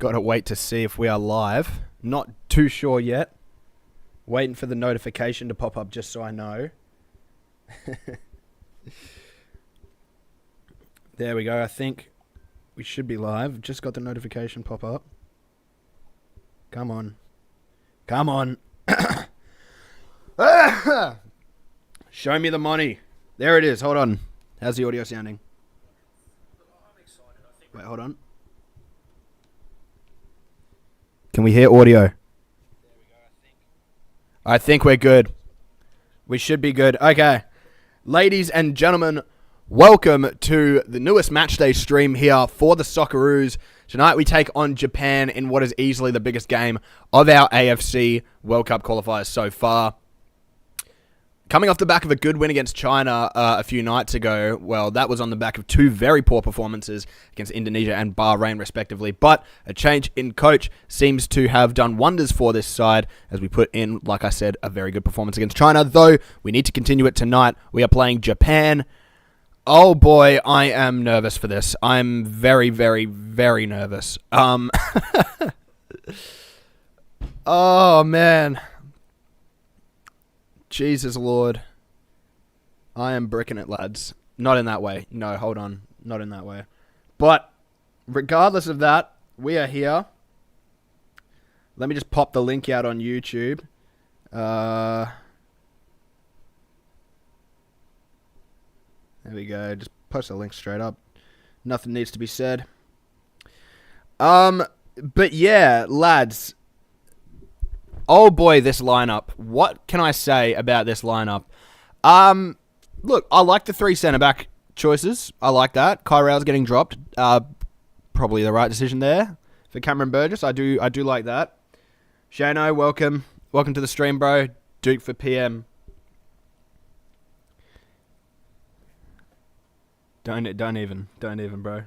Gotta wait to see if we are live. Not too sure yet. Waiting for the notification to pop up just so I know. There we go. I think we should be live. Just got the notification pop up. Come on. Come on. Show me the money. There it is. Hold on. How's the audio sounding? Wait, hold on. Can we hear audio? I think we're good. We should be good. Okay. Ladies and gentlemen, welcome to the newest Matchday stream here for the Socceroos. Tonight we take on Japan in what is easily the biggest game of our AFC World Cup qualifiers so far. Coming off the back of a good win against China a few nights ago, well, that was on the back of two very poor performances against Indonesia and Bahrain, respectively. But a change in coach seems to have done wonders for this side as we put in, like I said, a very good performance against China. Though we need to continue it tonight. We are playing Japan. Oh boy, I am nervous for this. I'm very, very, very nervous. Oh man. Jesus Lord. I am bricking it, lads. Not in that way. No, hold on. Not in that way. But, regardless of that, we are here. Let me just pop the link out on YouTube. There we go. Just post the link straight up. Nothing needs to be said. But yeah, lads. Oh boy, this lineup. What can I say about this lineup? Look, I like the three centre-back choices. I like that. Kyrail's getting dropped. Probably the right decision there for Cameron Burgess. I do like that. Shano, welcome. Welcome to the stream, bro. Duke for PM. Don't even, bro.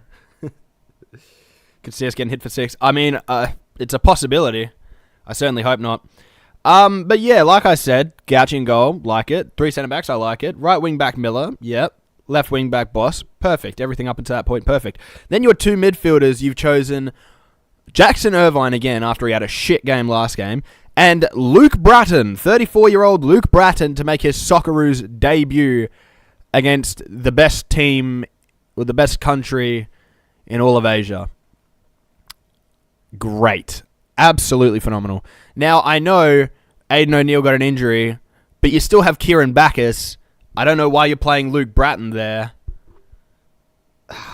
Could see us getting hit for 6. I mean, it's a possibility. I certainly hope not. But yeah, like I said, Gouchy in goal, like it. 3 centre-backs, I like it. Right wing-back Miller, yep. Left wing-back Boss, perfect. Everything up until that point, perfect. Then your 2 midfielders, you've chosen Jackson Irvine again after he had a shit game last game. And Luke Bratton, 34-year-old Luke Bratton to make his Socceroos debut against the best team, or the best country in all of Asia. Great. Absolutely phenomenal. Now, I know Aiden O'Neill got an injury, but you still have Kieran Backus. I don't know why you're playing Luke Bratton there.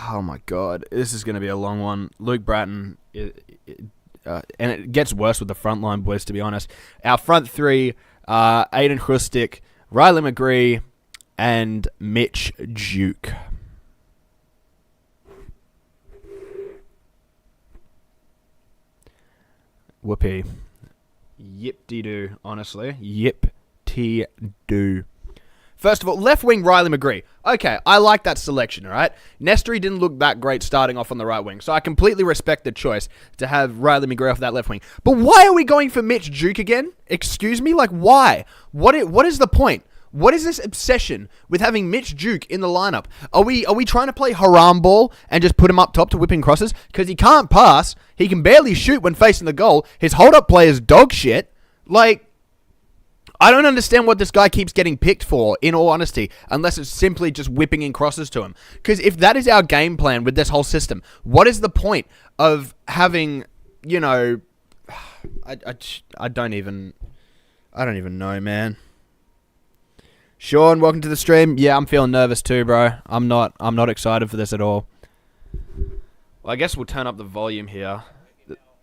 Oh my god. This is going to be a long one. Luke Bratton, and it gets worse with the front line, boys, to be honest. Our front three, Aiden Hrustic, Riley McGree, and Mitch Duke. Whoopee. Yip-de-doo, honestly. Yip-de-doo. First of all, left wing Riley McGree. Okay, I like that selection, alright? Nestori didn't look that great starting off on the right wing, so I completely respect the choice to have Riley McGree off that left wing. But why are we going for Mitch Duke again? Excuse me? Like, why? What is the point? What is this obsession with having Mitch Duke in the lineup? Are we trying to play haram ball and just put him up top to whip in crosses? Because he can't pass. He can barely shoot when facing the goal. His hold-up play is dog shit. Like, I don't understand what this guy keeps getting picked for, in all honesty, unless it's simply just whipping in crosses to him. Because if that is our game plan with this whole system, what is the point of having, you know... I don't even know, man. Sean, welcome to the stream. Yeah, I'm feeling nervous too, bro. I'm not excited for this at all. Well, I guess we'll turn up the volume here.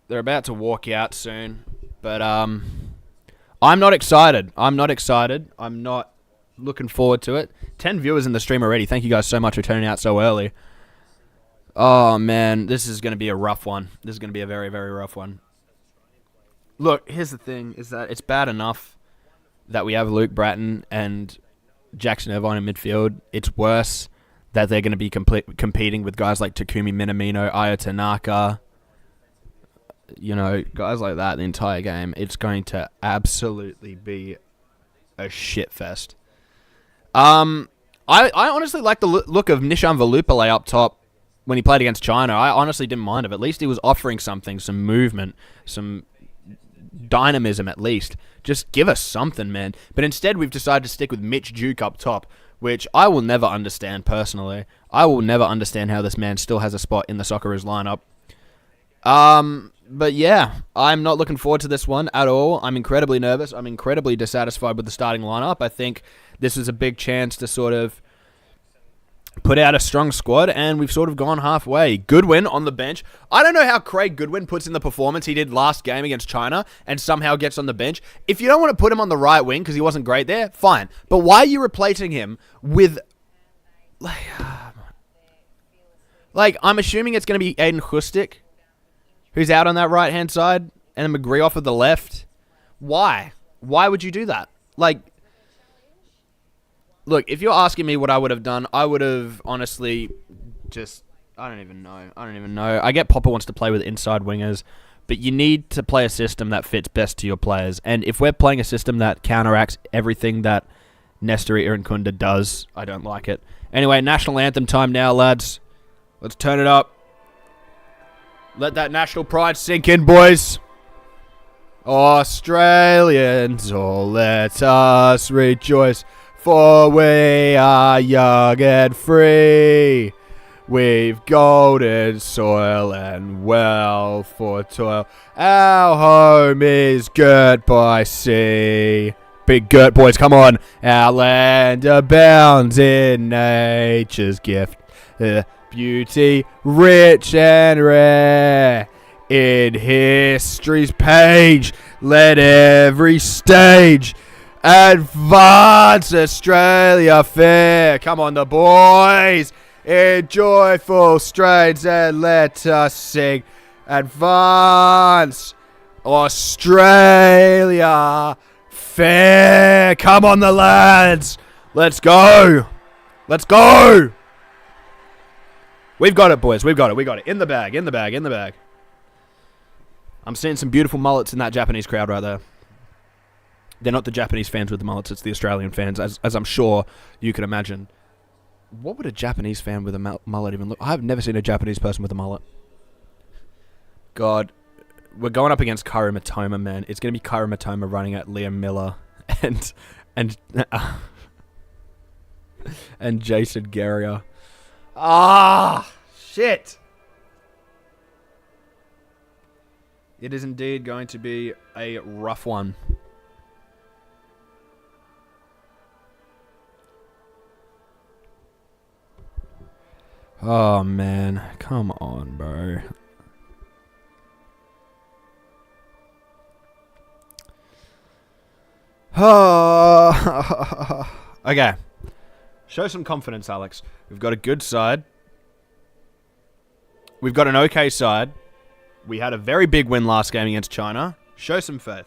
They're about to walk out soon, but I'm not excited. I'm not looking forward to it. 10 viewers in the stream already. Thank you guys so much for turning out so early. Oh man, this is going to be a rough one. This is going to be a very, very rough one. Look, here's the thing: is that it's bad enough that we have Luke Bratton and Jackson Irvine in midfield. It's worse that they're going to be competing with guys like Takumi Minamino, Ayo Tanaka, you know, guys like that the entire game. It's going to absolutely be a shit fest. I honestly like the look of Nishan Valupale up top. when he played against China. I honestly didn't mind it. At least he was offering something, some movement, some dynamism at least. Just give us something, man. But instead, we've decided to stick with Mitch Duke up top, which I will never understand personally. I will never understand how this man still has a spot in the Socceroos lineup. But yeah, I'm not looking forward to this one at all. I'm incredibly nervous. I'm incredibly dissatisfied with the starting lineup. I think this is a big chance to sort of put out a strong squad, and we've sort of gone halfway. Goodwin on the bench. I don't know how Craig Goodwin puts in the performance he did last game against China and somehow gets on the bench. If you don't want to put him on the right wing because he wasn't great there, fine. But why are you replacing him with... Like, I'm assuming it's going to be Aiden Hustic, who's out on that right-hand side, and McGree off of the left. Why? Why would you do that? Like... Look, if you're asking me what I would have done, I would have honestly just... I don't even know. I get Popper wants to play with inside wingers, but you need to play a system that fits best to your players. And if we're playing a system that counteracts everything that Nestori Irankunda does, I don't like it. Anyway, national anthem time now, lads. Let's turn it up. Let that national pride sink in, boys. Australians, all let us rejoice. For we are young and free. We've golden soil and wealth for toil. Our home is girt by sea. Big girt, boys, come on. Our land abounds in nature's gift. Beauty rich and rare. In history's page, let every stage advance Australia fair. Come on, the boys, in joyful strains, and let us sing. Advance Australia fair. Come on, the lads. Let's go. Let's go. We've got it, boys. We've got it. We got it. In the bag. In the bag. In the bag. I'm seeing some beautiful mullets in that Japanese crowd right there. They're not the Japanese fans with the mullets, it's the Australian fans, as I'm sure you can imagine. What would a Japanese fan with a mullet even look? I've never seen a Japanese person with a mullet. God, we're going up against Kairo Matoma, man. It's going to be Kairo Matoma running at Liam Miller and Jason Guerrier. Ah, shit. It is indeed going to be a rough one. Oh, man. Come on, bro. Oh. Okay. Show some confidence, Alex. We've got a good side. We've got an okay side. We had a very big win last game against China. Show some faith.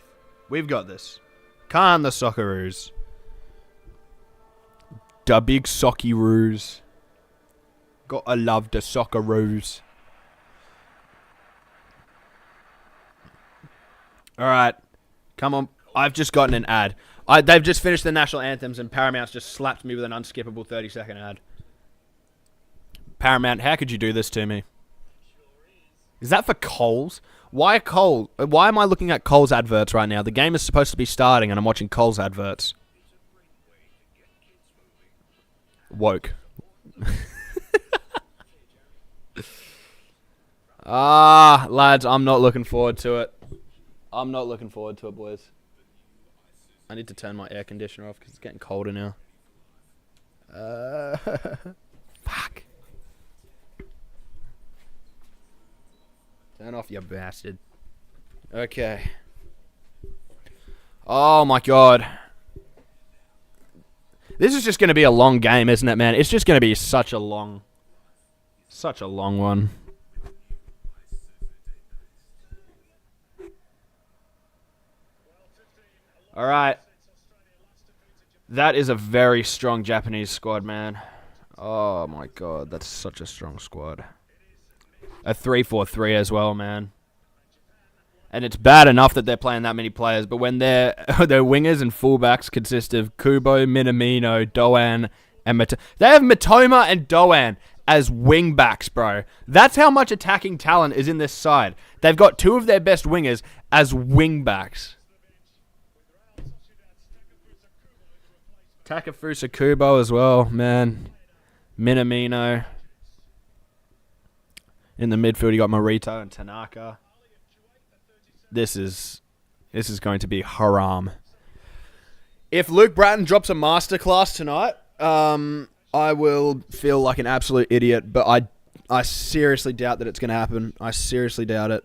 We've got this. Can the Socceroos. Da big Socceroos. Gotta love the Socceroos. Alright. Come on. I've just gotten an ad. They've just finished the national anthems and Paramount's just slapped me with an unskippable 30-second ad. Paramount, how could you do this to me? Is that for Coles? Why Coles? Why am I looking at Coles adverts right now? The game is supposed to be starting and I'm watching Coles adverts. Woke. Lads, I'm not looking forward to it. I'm not looking forward to it, boys. I need to turn my air conditioner off because it's getting colder now. Fuck. Turn off, you bastard. Okay. Oh my god. This is just going to be a long game, isn't it, man? It's just going to be such a long one. Alright. That is a very strong Japanese squad, man. Oh my god, that's such a strong squad. A 3-4-3 as well, man. And it's bad enough that they're playing that many players, but when their wingers and fullbacks consist of Kubo, Minamino, Doan, and Matoma. They have Matoma and Doan as wing backs, bro. That's how much attacking talent is in this side. They've got 2 of their best wingers as wing backs. Takafusa Kubo as well, man. Minamino. In the midfield, you got Morito and Tanaka. This is going to be haram. If Luke Bratton drops a masterclass tonight, I will feel like an absolute idiot, but I seriously doubt that it's going to happen. I seriously doubt it.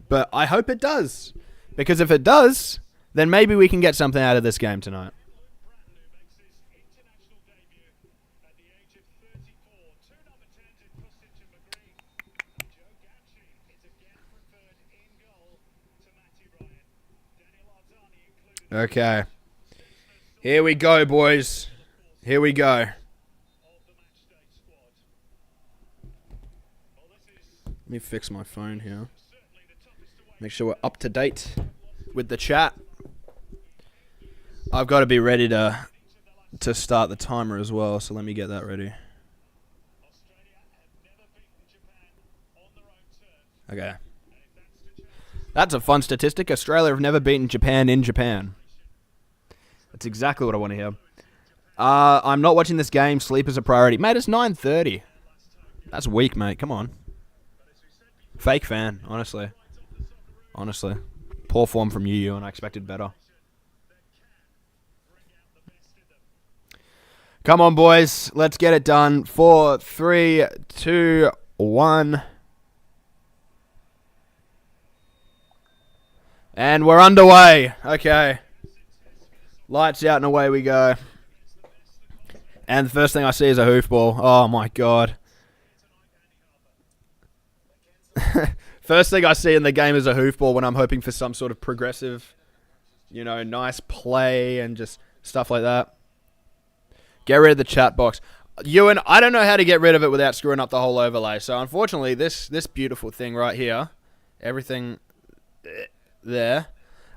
But I hope it does. Because if it does, then maybe we can get something out of this game tonight. Okay. Here we go, boys. Here we go. Let me fix my phone here. Make sure we're up to date with the chat. I've got to be ready to start the timer as well, so let me get that ready. Okay. That's a fun statistic. Australia have never beaten Japan in Japan. That's exactly what I want to hear. I'm not watching this game. Sleep is a priority. Mate, it's 9:30. That's weak, mate. Come on. Fake fan, honestly. Honestly. Poor form from you, and I expected better. Come on, boys. Let's get it done. 4, 3, 2, 1. And we're underway. Okay. Lights out and away we go. And the first thing I see is a hoofball. Oh, my God. First thing I see in the game is a hoofball when I'm hoping for some sort of progressive, nice play and just stuff like that. Get rid of the chat box. Ewan, I don't know how to get rid of it without screwing up the whole overlay. So, unfortunately, this beautiful thing right here, everything there,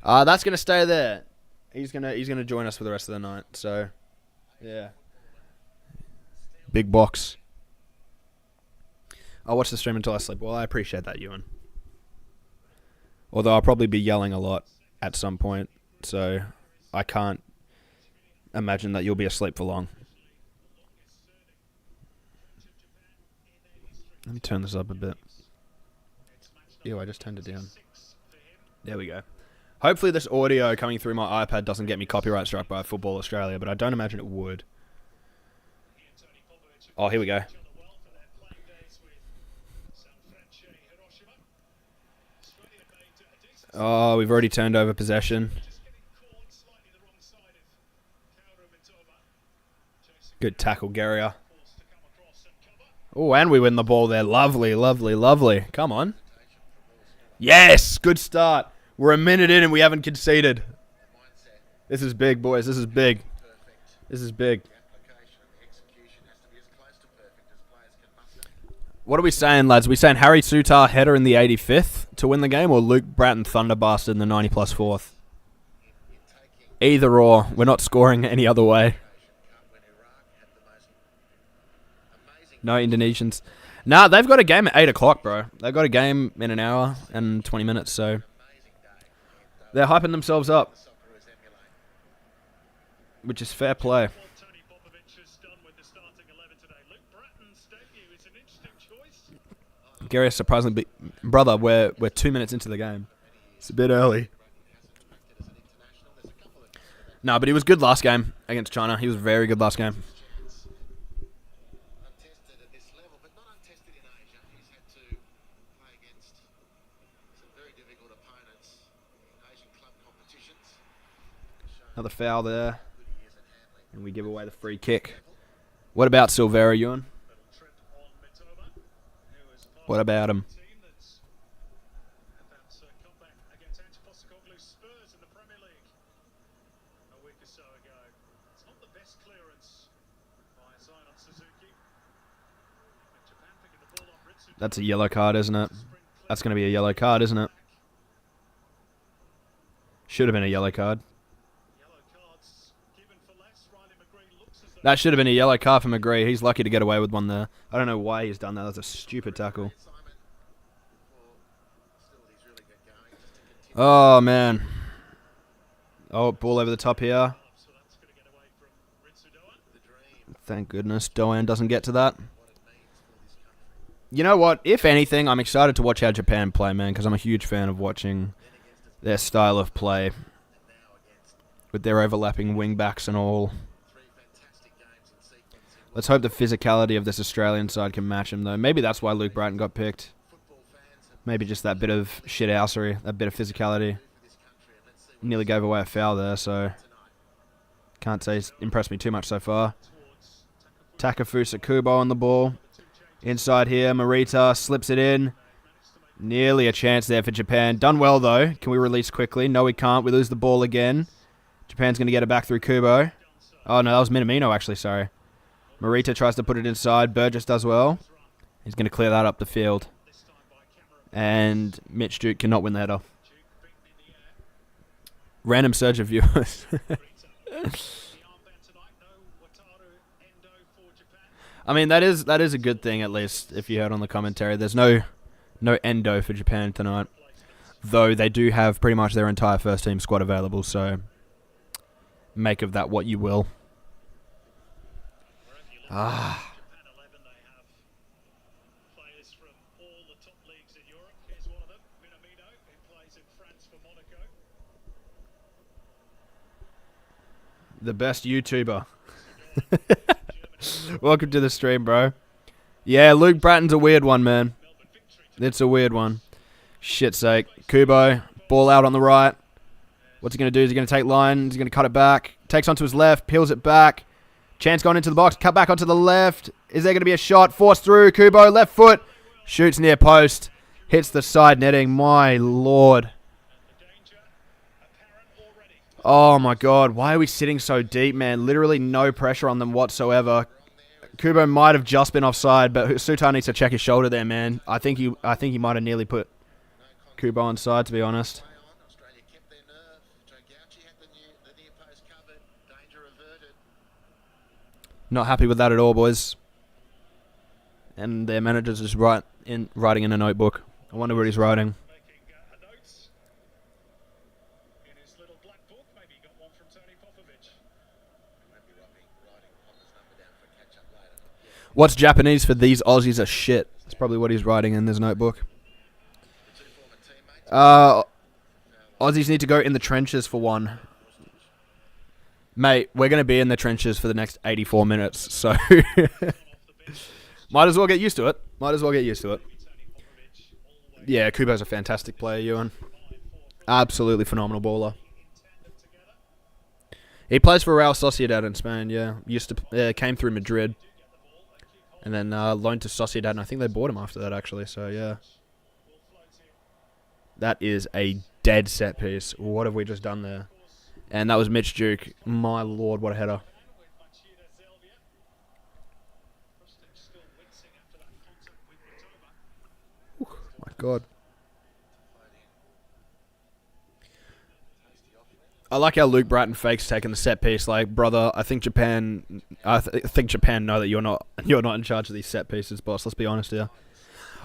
that's going to stay there. He's gonna join us for the rest of the night. So, yeah. Big box. I'll watch the stream until I sleep. Well, I appreciate that, Ewan. Although I'll probably be yelling a lot at some point, so I can't imagine that you'll be asleep for long. Let me turn this up a bit. Ew, I just turned it down. There we go. Hopefully this audio coming through my iPad doesn't get me copyright struck by Football Australia, but I don't imagine it would. Oh, here we go. Oh, we've already turned over possession. Good tackle, Guerrier. Oh, and we win the ball there. Lovely, lovely, lovely. Come on. Yes, good start. We're a minute in and we haven't conceded. This is big, boys. This is big. This is big. What are we saying, lads? Are we saying Harry Sutar header in the 85th to win the game, or Luke Bratton thunderbastard in the 90 plus 4th? Either or. We're not scoring any other way. No Indonesians. Nah, they've got a game at 8 o'clock, bro. They've got a game in an hour and 20 minutes, so they're hyping themselves up, which is fair play. Gary, surprisingly, brother, we're 2 minutes into the game. It's a bit early. No, but he was good last game against China. He was very good last game. Another foul there. And we give away the free kick. What about Silvera, Ewan? What about him? That's a yellow card, isn't it? That's going to be a yellow card, isn't it? Should have been a yellow card. That should have been a yellow card for McGree. He's lucky to get away with one there. I don't know why he's done that. That's a stupid tackle. Oh, man. Oh, ball over the top here. Thank goodness Doan doesn't get to that. You know what? If anything, I'm excited to watch how Japan play, man, because I'm a huge fan of watching their style of play with their overlapping wing backs and all. Let's hope the physicality of this Australian side can match him, though. Maybe that's why Luke Brighton got picked. Maybe just that bit of shithousery, that bit of physicality. Nearly gave away a foul there, so can't say he's impressed me too much so far. Takafusa Kubo on the ball. Inside here, Morita slips it in. Nearly a chance there for Japan. Done well, though. Can we release quickly? No, we can't. We lose the ball again. Japan's going to get it back through Kubo. Oh, no, that was Minamino, actually, sorry. Morita tries to put it inside. Burgess does well. He's going to clear that up the field. And Mitch Duke cannot win the header. Random surge of viewers. I mean, that is a good thing, at least, if you heard on the commentary. There's no endo for Japan tonight. Though they do have pretty much their entire first-team squad available, so make of that what you will. Ah. The best YouTuber. Welcome to the stream, bro. Yeah, Luke Bratton's a weird one, man. It's a weird one. Shit's sake. Kubo, ball out on the right. What's he going to do? Is he going to take line? Is he going to cut it back? Takes onto his left, peels it back. Chance gone into the box, cut back onto the left. Is there going to be a shot? Forced through. Kubo, left foot. Shoots near post. Hits the side netting. My lord. Oh my god, why are we sitting so deep, man? Literally no pressure on them whatsoever. Kubo might have just been offside, but Sutar needs to check his shoulder there, man. I think he might have nearly put Kubo onside, to be honest. Not happy with that at all, boys. And their manager's just writing in a notebook. I wonder what he's writing. What's Japanese for these Aussies are shit? That's probably what he's writing in his notebook. Aussies need to go in the trenches for one. Mate, we're going to be in the trenches for the next 84 minutes, so might as well get used to it. Yeah, Kubo's a fantastic player, Ewan. Absolutely phenomenal baller. He plays for Real Sociedad in Spain, yeah. Came through Madrid. And then loaned to Sociedad, and I think they bought him after that, actually. So, yeah. That is a dead set piece. What have we just done there? And that was Mitch Duke. My lord, what a header. Whew, my god. I like how Luke Brighton fakes taking the set piece. Like, brother, I think Japan know that you're not in charge of these set pieces, boss. Let's be honest here.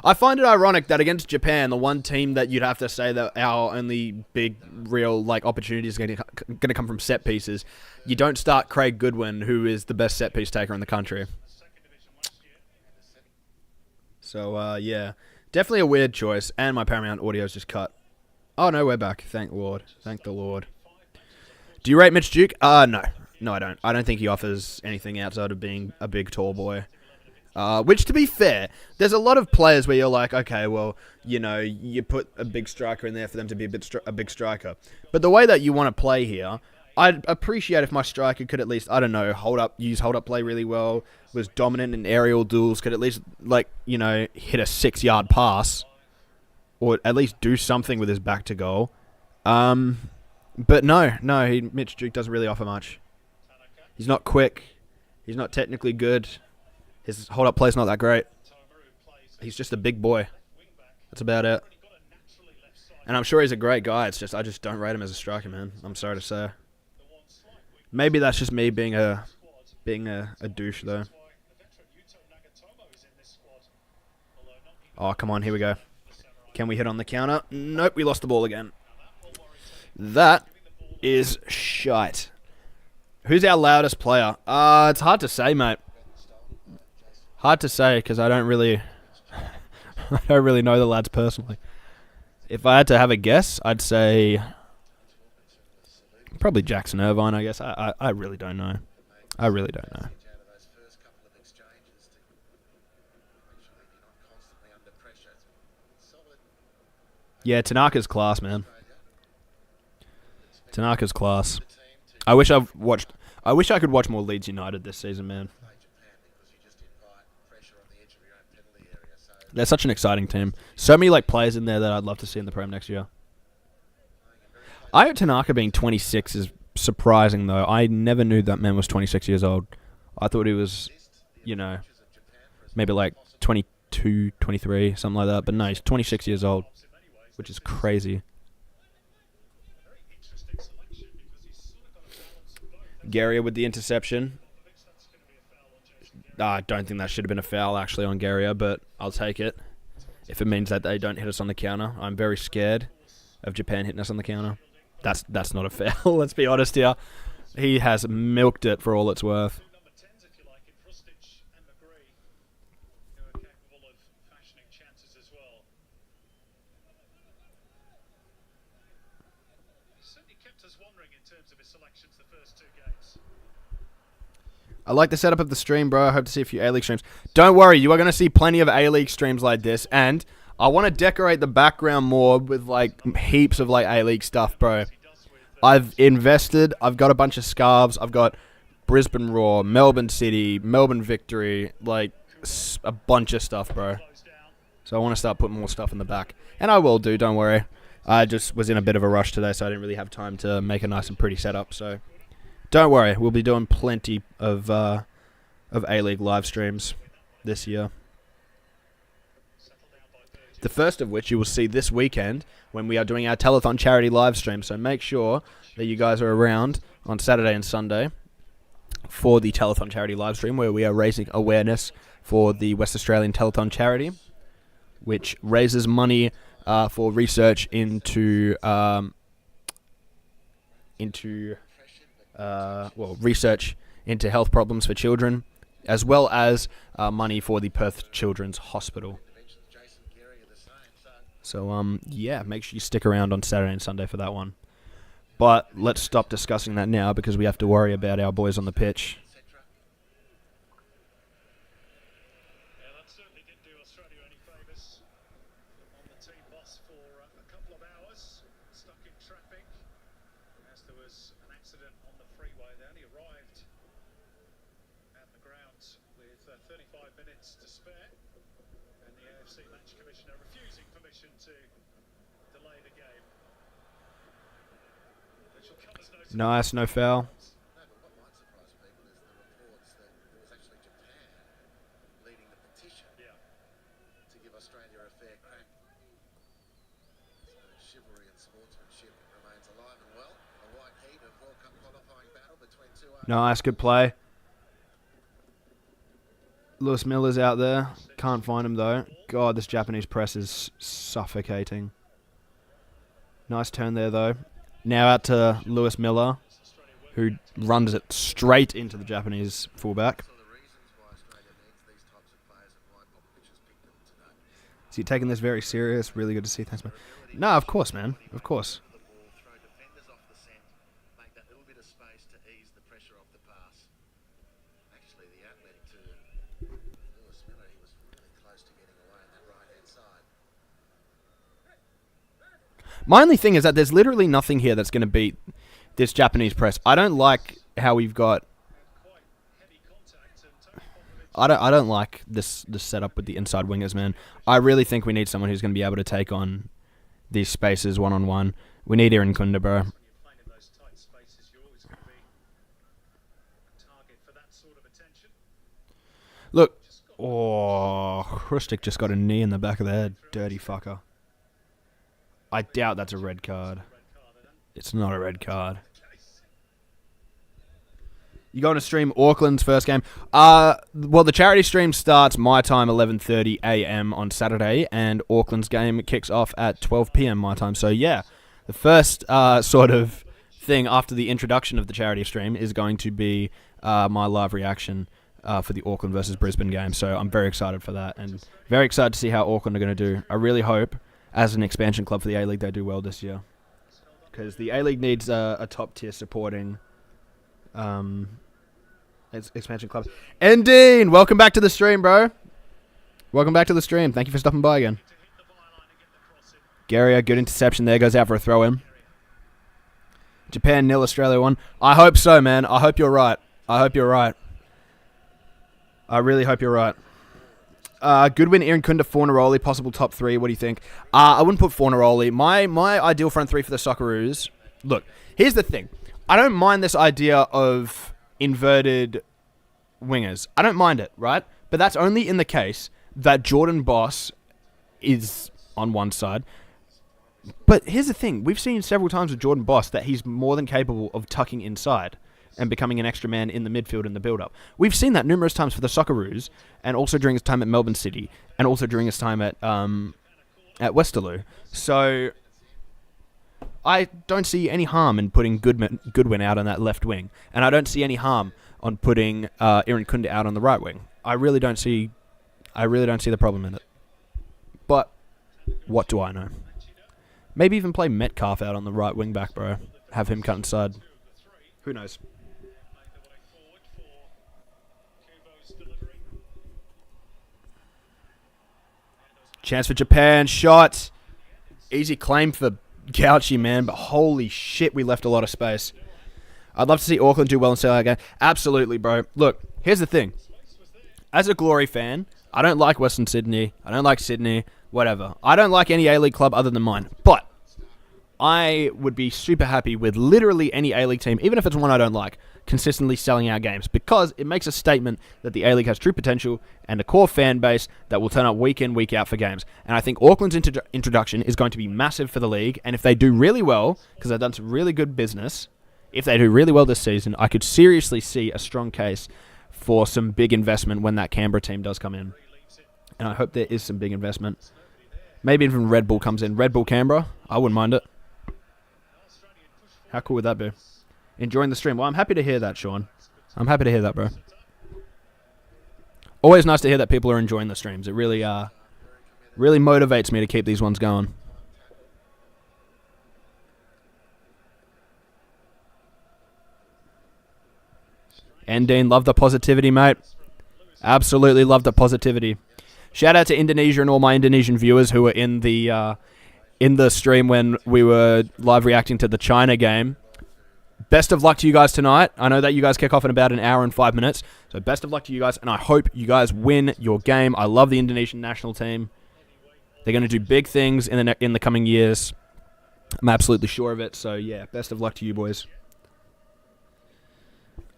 I find it ironic that against Japan, the one team that you'd have to say that our only big real opportunity is going to come from set pieces, you don't start Craig Goodwin, who is the best set piece taker in the country. So yeah, definitely a weird choice. And my Paramount audio's just cut. Oh no, we're back. Thank Lord. Thank the Lord. Do you rate Mitch Duke? No. No, I don't. I don't think he offers anything outside of being a big, tall boy. Which, to be fair, there's a lot of players where you're like, okay, well, you put a big striker in there for them to be a big striker. But the way that you want to play here, I'd appreciate if my striker could at least, I don't know, use hold-up play really well, was dominant in aerial duels, could at least, hit a 6-yard pass, or at least do something with his back to goal. But no, Mitch Duke doesn't really offer much. He's not quick. He's not technically good. His hold-up play's not that great. He's just a big boy. That's about it. And I'm sure he's a great guy. It's just I just don't rate him as a striker, man. I'm sorry to say. Maybe that's just me being a douche though. Oh, come on, here we go. Can we hit on the counter? Nope, we lost the ball again. That is shite. Who's our loudest player? It's hard to say, mate. Hard to say because I don't really know the lads personally. If I had to have a guess, I'd say probably Jackson Irvine, I guess. I really don't know. I really don't know. Yeah, Tanaka's class, man. Tanaka's class. I wish I could watch more Leeds United this season, man. They're such an exciting team. So many players in there that I'd love to see in the Prem next year. Tanaka being 26 is surprising, though. I never knew that man was 26 years old. I thought he was, maybe 22, 23, something like that. But no, he's 26 years old, which is crazy. Garia with the interception. I don't think that should have been a foul, actually, on Garia, but I'll take it. If it means that they don't hit us on the counter. I'm very scared of Japan hitting us on the counter. That's not a foul, let's be honest here. He has milked it for all it's worth. I like the setup of the stream, bro. I hope to see a few A-League streams. Don't worry, you are going to see plenty of A-League streams like this, and I want to decorate the background more with, heaps of, A-League stuff, bro. I've invested. I've got a bunch of scarves. I've got Brisbane Roar, Melbourne City, Melbourne Victory, a bunch of stuff, bro. So I want to start putting more stuff in the back. And I will do, don't worry. I just was in a bit of a rush today, so I didn't really have time to make a nice and pretty setup, so don't worry, we'll be doing plenty of A-League live streams this year. The first of which you will see this weekend when we are doing our telethon charity live stream. So make sure that you guys are around on Saturday and Sunday for the telethon charity live stream, where we are raising awareness for the West Australian Telethon charity, which raises money for research into research into health problems for children, as well as money for the Perth Children's Hospital. So, yeah, make sure you stick around on Saturday and Sunday for that one. But let's stop discussing that now because we have to worry about our boys on the pitch. Nice, no foul. Nice, good play. Lewis Miller's out there. Can't find him, though. God, this Japanese press is suffocating. Nice turn there, though. Now out to Lewis Miller, who runs it straight into the Japanese fullback. Is he taking this very serious? Really good to see. Thanks, man. No, of course, man. Of course. My only thing is that there's literally nothing here that's going to beat this Japanese press. I don't like how we've got... I don't like this setup with the inside wingers, man. I really think we need someone who's going to be able to take on these spaces one-on-one. We need Aaron Kunda, bro. Look. Oh, Hrustic just got a knee in the back of the head. Dirty fucker. I doubt that's a red card. It's not a red card. You going to stream Auckland's first game? Well, the charity stream starts my time, 11:30 a.m. on Saturday, and Auckland's game kicks off at 12 p.m. my time. So, yeah, the first sort of thing after the introduction of the charity stream is going to be my live reaction for the Auckland versus Brisbane game. So I'm very excited for that, and very excited to see how Auckland are going to do. I really hope, as an expansion club for the A-League, they do well this year. Because the A-League needs a top-tier supporting expansion club. Endine, welcome back to the stream, bro. Welcome back to the stream. Thank you for stopping by again. Guerrier, good interception there. Goes out for a throw-in. Japan 0, Australia 1. I hope so, man. I hope you're right. I really hope you're right. Goodwin, Irankunda, Fornaroli, possible top 3. What do you think? I wouldn't put Fornaroli. My ideal front 3 for the Socceroos. Look, here's the thing. I don't mind this idea of inverted wingers. I don't mind it, right? But that's only in the case that Jordan Boss is on one side. But here's the thing. We've seen several times with Jordan Boss that he's more than capable of tucking inside and becoming an extra man in the midfield in the build-up. We've seen that numerous times for the Socceroos, and also during his time at Melbourne City, and also during his time at Westerlo. So I don't see any harm in putting Goodwin out on that left wing, and I don't see any harm on putting Irankunda out on the right wing. I really don't see the problem in it. But what do I know? Maybe even play Metcalf out on the right wing back, bro. Have him cut inside. Who knows? Chance for Japan. Shot. Easy claim for Gauchi, man. But holy shit, we left a lot of space. I'd love to see Auckland do well and sell out game. Absolutely, bro. Look, here's the thing. As a Glory fan, I don't like Western Sydney. I don't like Sydney. Whatever. I don't like any A-League club other than mine. But I would be super happy with literally any A-League team, even if it's one I don't like, consistently selling out games, because it makes a statement that the A-League has true potential and a core fan base that will turn up week in, week out for games. And I think Auckland's introduction is going to be massive for the league, and if they do really well, because they've done some really good business, if they do really well this season, I could seriously see a strong case for some big investment when that Canberra team does come in. And I hope there is some big investment. Maybe even Red Bull comes in. Red Bull Canberra, I wouldn't mind it. How cool would that be? Enjoying the stream. Well, I'm happy to hear that, Sean. I'm happy to hear that, bro. Always nice to hear that people are enjoying the streams. It really motivates me to keep these ones going. And Dean, love the positivity, mate. Absolutely love the positivity. Shout out to Indonesia and all my Indonesian viewers who were in the stream when we were live reacting to the China game. Best of luck to you guys tonight. I know that you guys kick off in about an hour and 5 minutes. So best of luck to you guys, and I hope you guys win your game. I love the Indonesian national team. They're going to do big things in the coming years. I'm absolutely sure of it. So yeah, best of luck to you boys.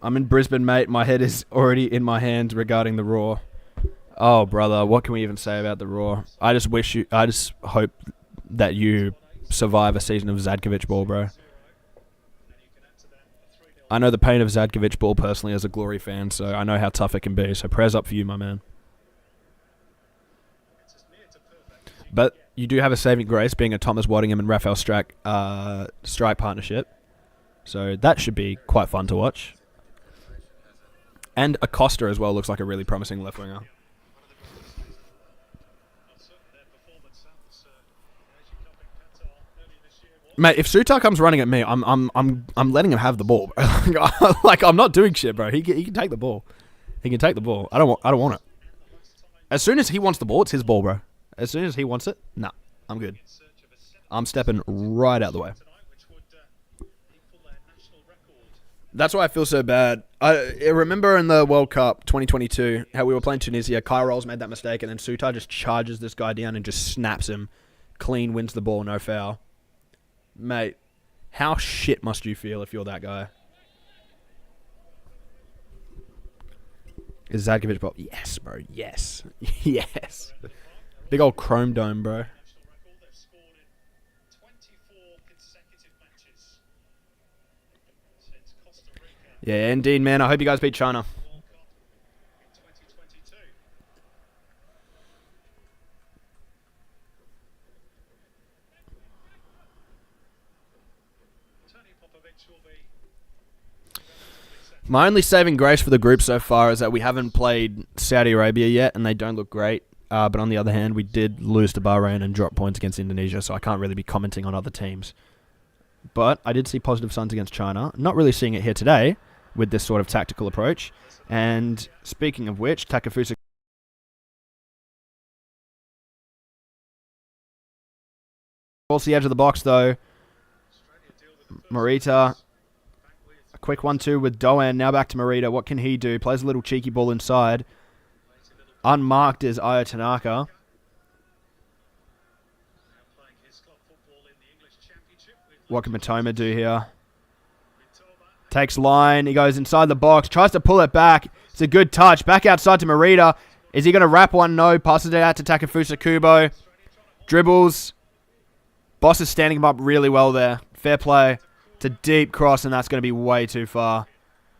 I'm in Brisbane, mate. My head is already in my hands regarding the Raw. Oh, brother, what can we even say about the Raw? I just hope that you survive a season of Zadkovic ball, bro. I know the pain of Zadkovic ball personally as a Glory fan, so I know how tough it can be. So prayers up for you, my man. But you do have a saving grace being a Thomas Waddingham and Raphael Strike partnership. So that should be quite fun to watch. And Acosta as well looks like a really promising left winger. Mate, if Sutar comes running at me, I'm letting him have the ball. Like I'm not doing shit, bro. He can take the ball. He can take the ball. I don't want it. As soon as he wants the ball, it's his ball, bro. As soon as he wants it, nah, I'm good. I'm stepping right out the way. That's why I feel so bad. I remember in the World Cup 2022 how we were playing Tunisia. Kai Rolls made that mistake, and then Sutar just charges this guy down and just snaps him. Clean, wins the ball, no foul. Mate, how shit must you feel if you're that guy? Is Zadkovic ball? Yes, bro. Yes. Yes. Big old chrome dome, bro. Yeah, indeed, man. I hope you guys beat China. My only saving grace for the group so far is that we haven't played Saudi Arabia yet, and they don't look great. But on the other hand, we did lose to Bahrain and drop points against Indonesia, so I can't really be commenting on other teams. But I did see positive signs against China. Not really seeing it here today with this sort of tactical approach. And speaking of which, Takafusa across the edge of the box, though. Morita. A quick 1-2 with Doan. Now back to Morita. What can he do? Plays a little cheeky ball inside. Unmarked is Ayo Tanaka. What can Matoma do here? Takes line. He goes inside the box. Tries to pull it back. It's a good touch. Back outside to Morita. Is he going to wrap one? No. Passes it out to Takafusa Kubo. Dribbles. Boss is standing him up really well there. Fair play. It's a deep cross, and that's going to be way too far.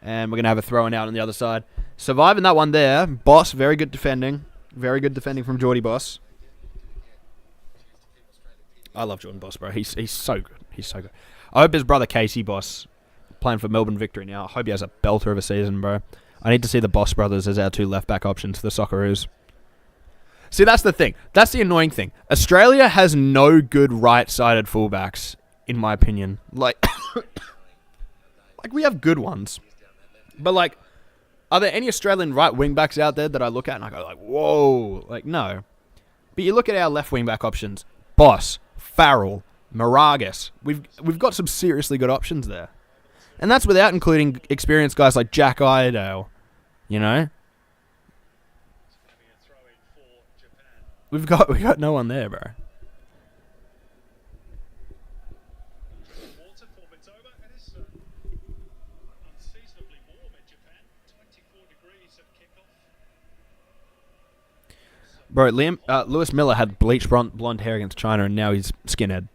And we're going to have a throw-in out on the other side. Surviving that one there. Boss, very good defending. Very good defending from Geordie Boss. I love Jordan Boss, bro. He's so good. He's so good. I hope his brother Casey Boss, playing for Melbourne Victory now, I hope he has a belter of a season, bro. I need to see the Boss brothers as our two left-back options for the Socceroos. See, that's the thing. That's the annoying thing. Australia has no good right-sided fullbacks, in my opinion. Like, like we have good ones. But, like, are there any Australian right wing-backs out there that I look at and I go, like, whoa? Like, no. But you look at our left wing-back options. Boss, Farrell, Moragas. We've got some seriously good options there. And that's without including experienced guys like Jack Iredale. You know? We got no one there, bro. Bro, Lewis Miller had bleached blonde hair against China, and now he's skinhead.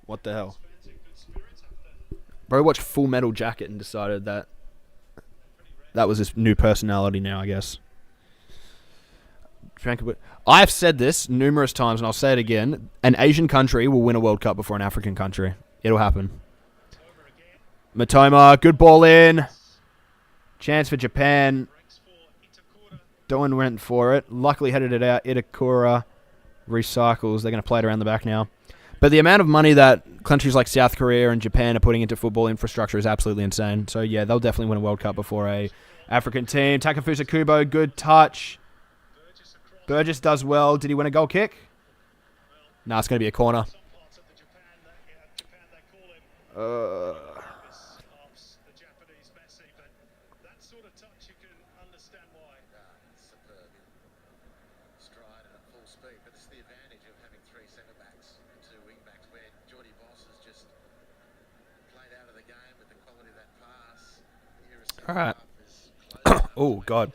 What the hell? Bro watched Full Metal Jacket and decided that was his new personality now, I guess. I've said this numerous times, and I'll say it again. An Asian country will win a World Cup before an African country. It'll happen. Matoma, good ball in. Chance for Japan. Doan went for it. Luckily headed it out. Itakura recycles. They're going to play it around the back now. But the amount of money that countries like South Korea and Japan are putting into football infrastructure is absolutely insane. So, yeah, they'll definitely win a World Cup before a African team. Takafusa Kubo, good touch. Burgess does well. Did he win a goal kick? No, it's going to be a corner. All right. Oh, God.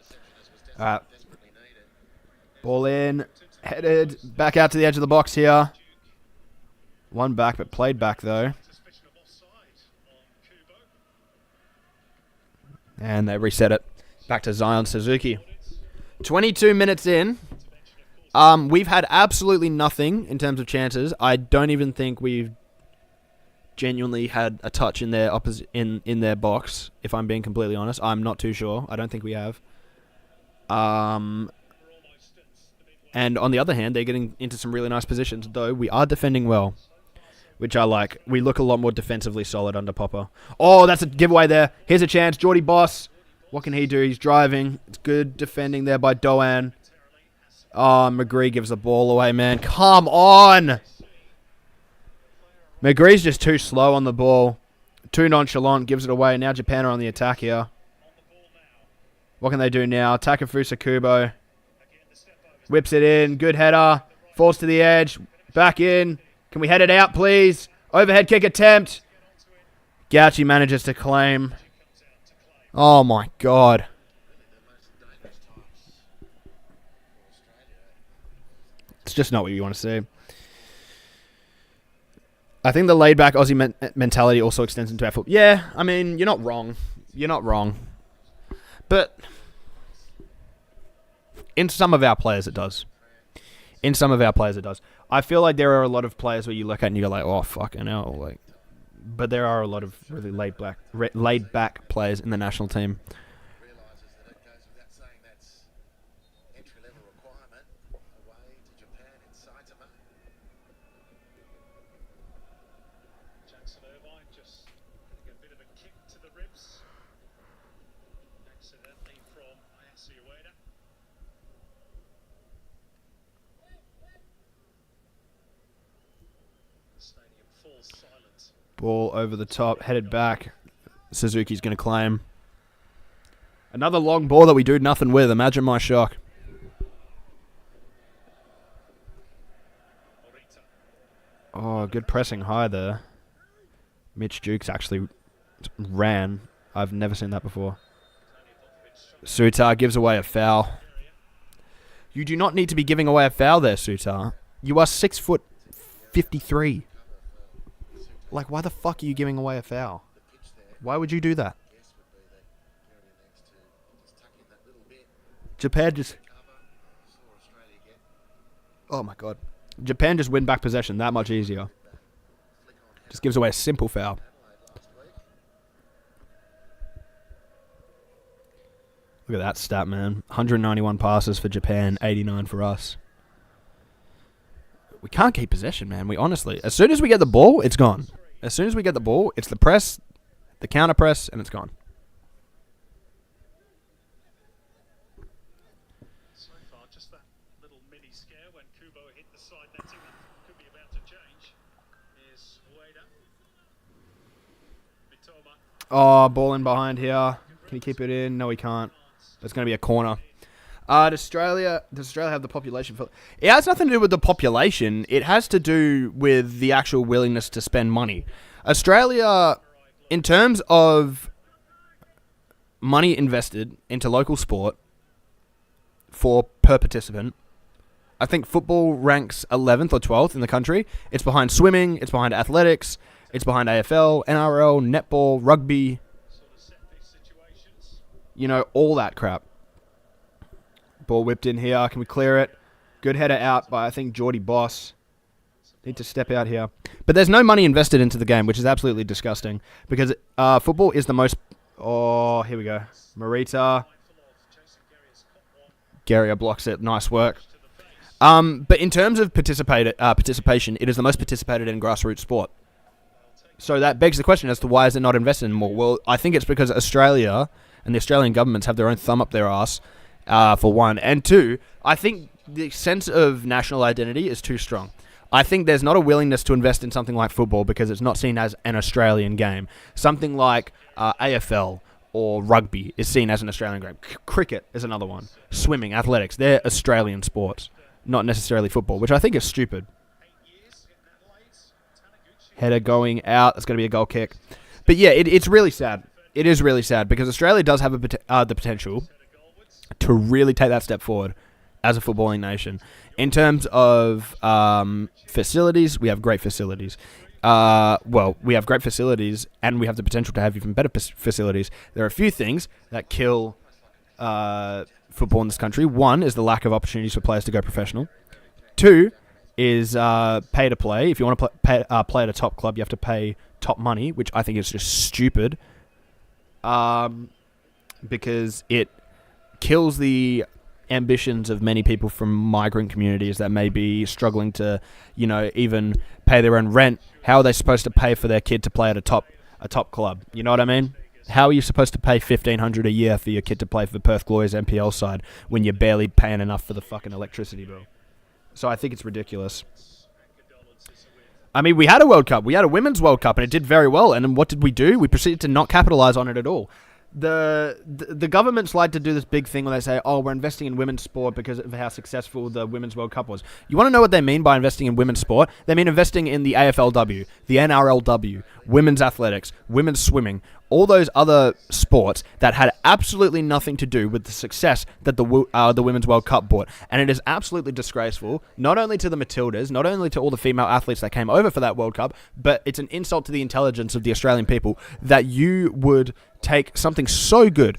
All right. Ball in. Headed. Back out to the edge of the box here. One back, but played back, though. And they reset it. Back to Zion Suzuki. 22 minutes in. We've had absolutely nothing in terms of chances. I don't even think we've genuinely had a touch in their in their box, if I'm being completely honest. I'm not too sure. I don't think we have. And on the other hand, they're getting into some really nice positions, though we are defending well, which I like. We look a lot more defensively solid under Popper. Oh, that's a giveaway there. Here's a chance. Geordie Boss. What can he do? He's driving. It's good defending there by Doan. Oh, McGree gives the ball away, man. Come on! McGree's just too slow on the ball. Too nonchalant. Gives it away. Now Japan are on the attack here. What can they do now? Takafusa Kubo. Whips it in. Good header. Falls to the edge. Back in. Can we head it out, please? Overhead kick attempt. Gauchi manages to claim. Oh, my God. It's just not what you want to see. I think the laid-back Aussie mentality also extends into our football. Yeah, I mean, you're not wrong. You're not wrong. But in some of our players, it does. In some of our players, it does. I feel like there are a lot of players where you look at and you go like, oh, fucking hell. Like, but there are a lot of really laid-back players in the national team. Ball over the top, headed back. Suzuki's going to claim. Another long ball that we do nothing with. Imagine my shock. Oh, good pressing high there. Mitch Dukes actually ran. I've never seen that before. Sutar gives away a foul. You do not need to be giving away a foul there, Sutar. You are 6'53". Like, why the fuck are you giving away a foul? Why would you do that? Japan just... Oh, my God. Japan just win back possession that much easier. Just gives away a simple foul. Look at that stat, man. 191 passes for Japan, 89 for us. We can't keep possession, man. We honestly... As soon as we get the ball, it's gone. As soon as we get the ball, it's the press, the counter press, and it's gone. So far, just that little mini scare when Kubo hit the side netting that could be about to change. Is Ueda. Mitoma. Oh, ball in behind here. Can he keep it in? No, he can't. It's going to be a corner. Does Australia have the population? It has nothing to do with the population. It has to do with the actual willingness to spend money. Australia, in terms of money invested into local sport for per participant, I think football ranks 11th or 12th in the country. It's behind swimming. It's behind athletics. It's behind AFL, NRL, netball, rugby. You know, all that crap. Ball whipped in here. Can we clear it? Good header out by, I think, Geordie Boss. Need to step out here. But there's no money invested into the game, which is absolutely disgusting. Because football is the most... Oh, here we go. Marita. Guerrier blocks it. Nice work. But in terms of participation, it is the most participated in grassroots sport. So that begs the question as to why is it not invested in more? Well, I think it's because Australia and the Australian governments have their own thumb up their ass. For one. And two, I think the sense of national identity is too strong. I think there's not a willingness to invest in something like football because it's not seen as an Australian game. Something like AFL or rugby is seen as an Australian game. Cricket is another one. Swimming, athletics, they're Australian sports, not necessarily football, which I think is stupid. Header going out. That's going to be a goal kick. But yeah, it's really sad. It is really sad because Australia does have the potential to really take that step forward as a footballing nation. In terms of facilities, we have great facilities. We have great facilities, and we have the potential to have even better facilities. There are a few things that kill football in this country. One is the lack of opportunities for players to go professional. Two is pay to play. If you want to play at a top club, you have to pay top money, which I think is just stupid. Because it kills the ambitions of many people from migrant communities that may be struggling to, even pay their own rent. How are they supposed to pay for their kid to play at a top club? You know what I mean? How are you supposed to pay $1,500 a year for your kid to play for the Perth Glory's NPL side when you're barely paying enough for the fucking electricity bill? So I think it's ridiculous. I mean, we had a World Cup. We had a Women's World Cup, and it did very well. And then what did we do? We proceeded to not capitalize on it at all. the governments like to do this big thing where they say, oh, we're investing in women's sport because of how successful the Women's World Cup was. You want to know what they mean by investing in women's sport? They mean investing in the AFLW, the NRLW, women's athletics, women's swimming, all those other sports that had absolutely nothing to do with the success that the Women's World Cup brought. And it is absolutely disgraceful, not only to the Matildas, not only to all the female athletes that came over for that World Cup, but it's an insult to the intelligence of the Australian people that you would take something so good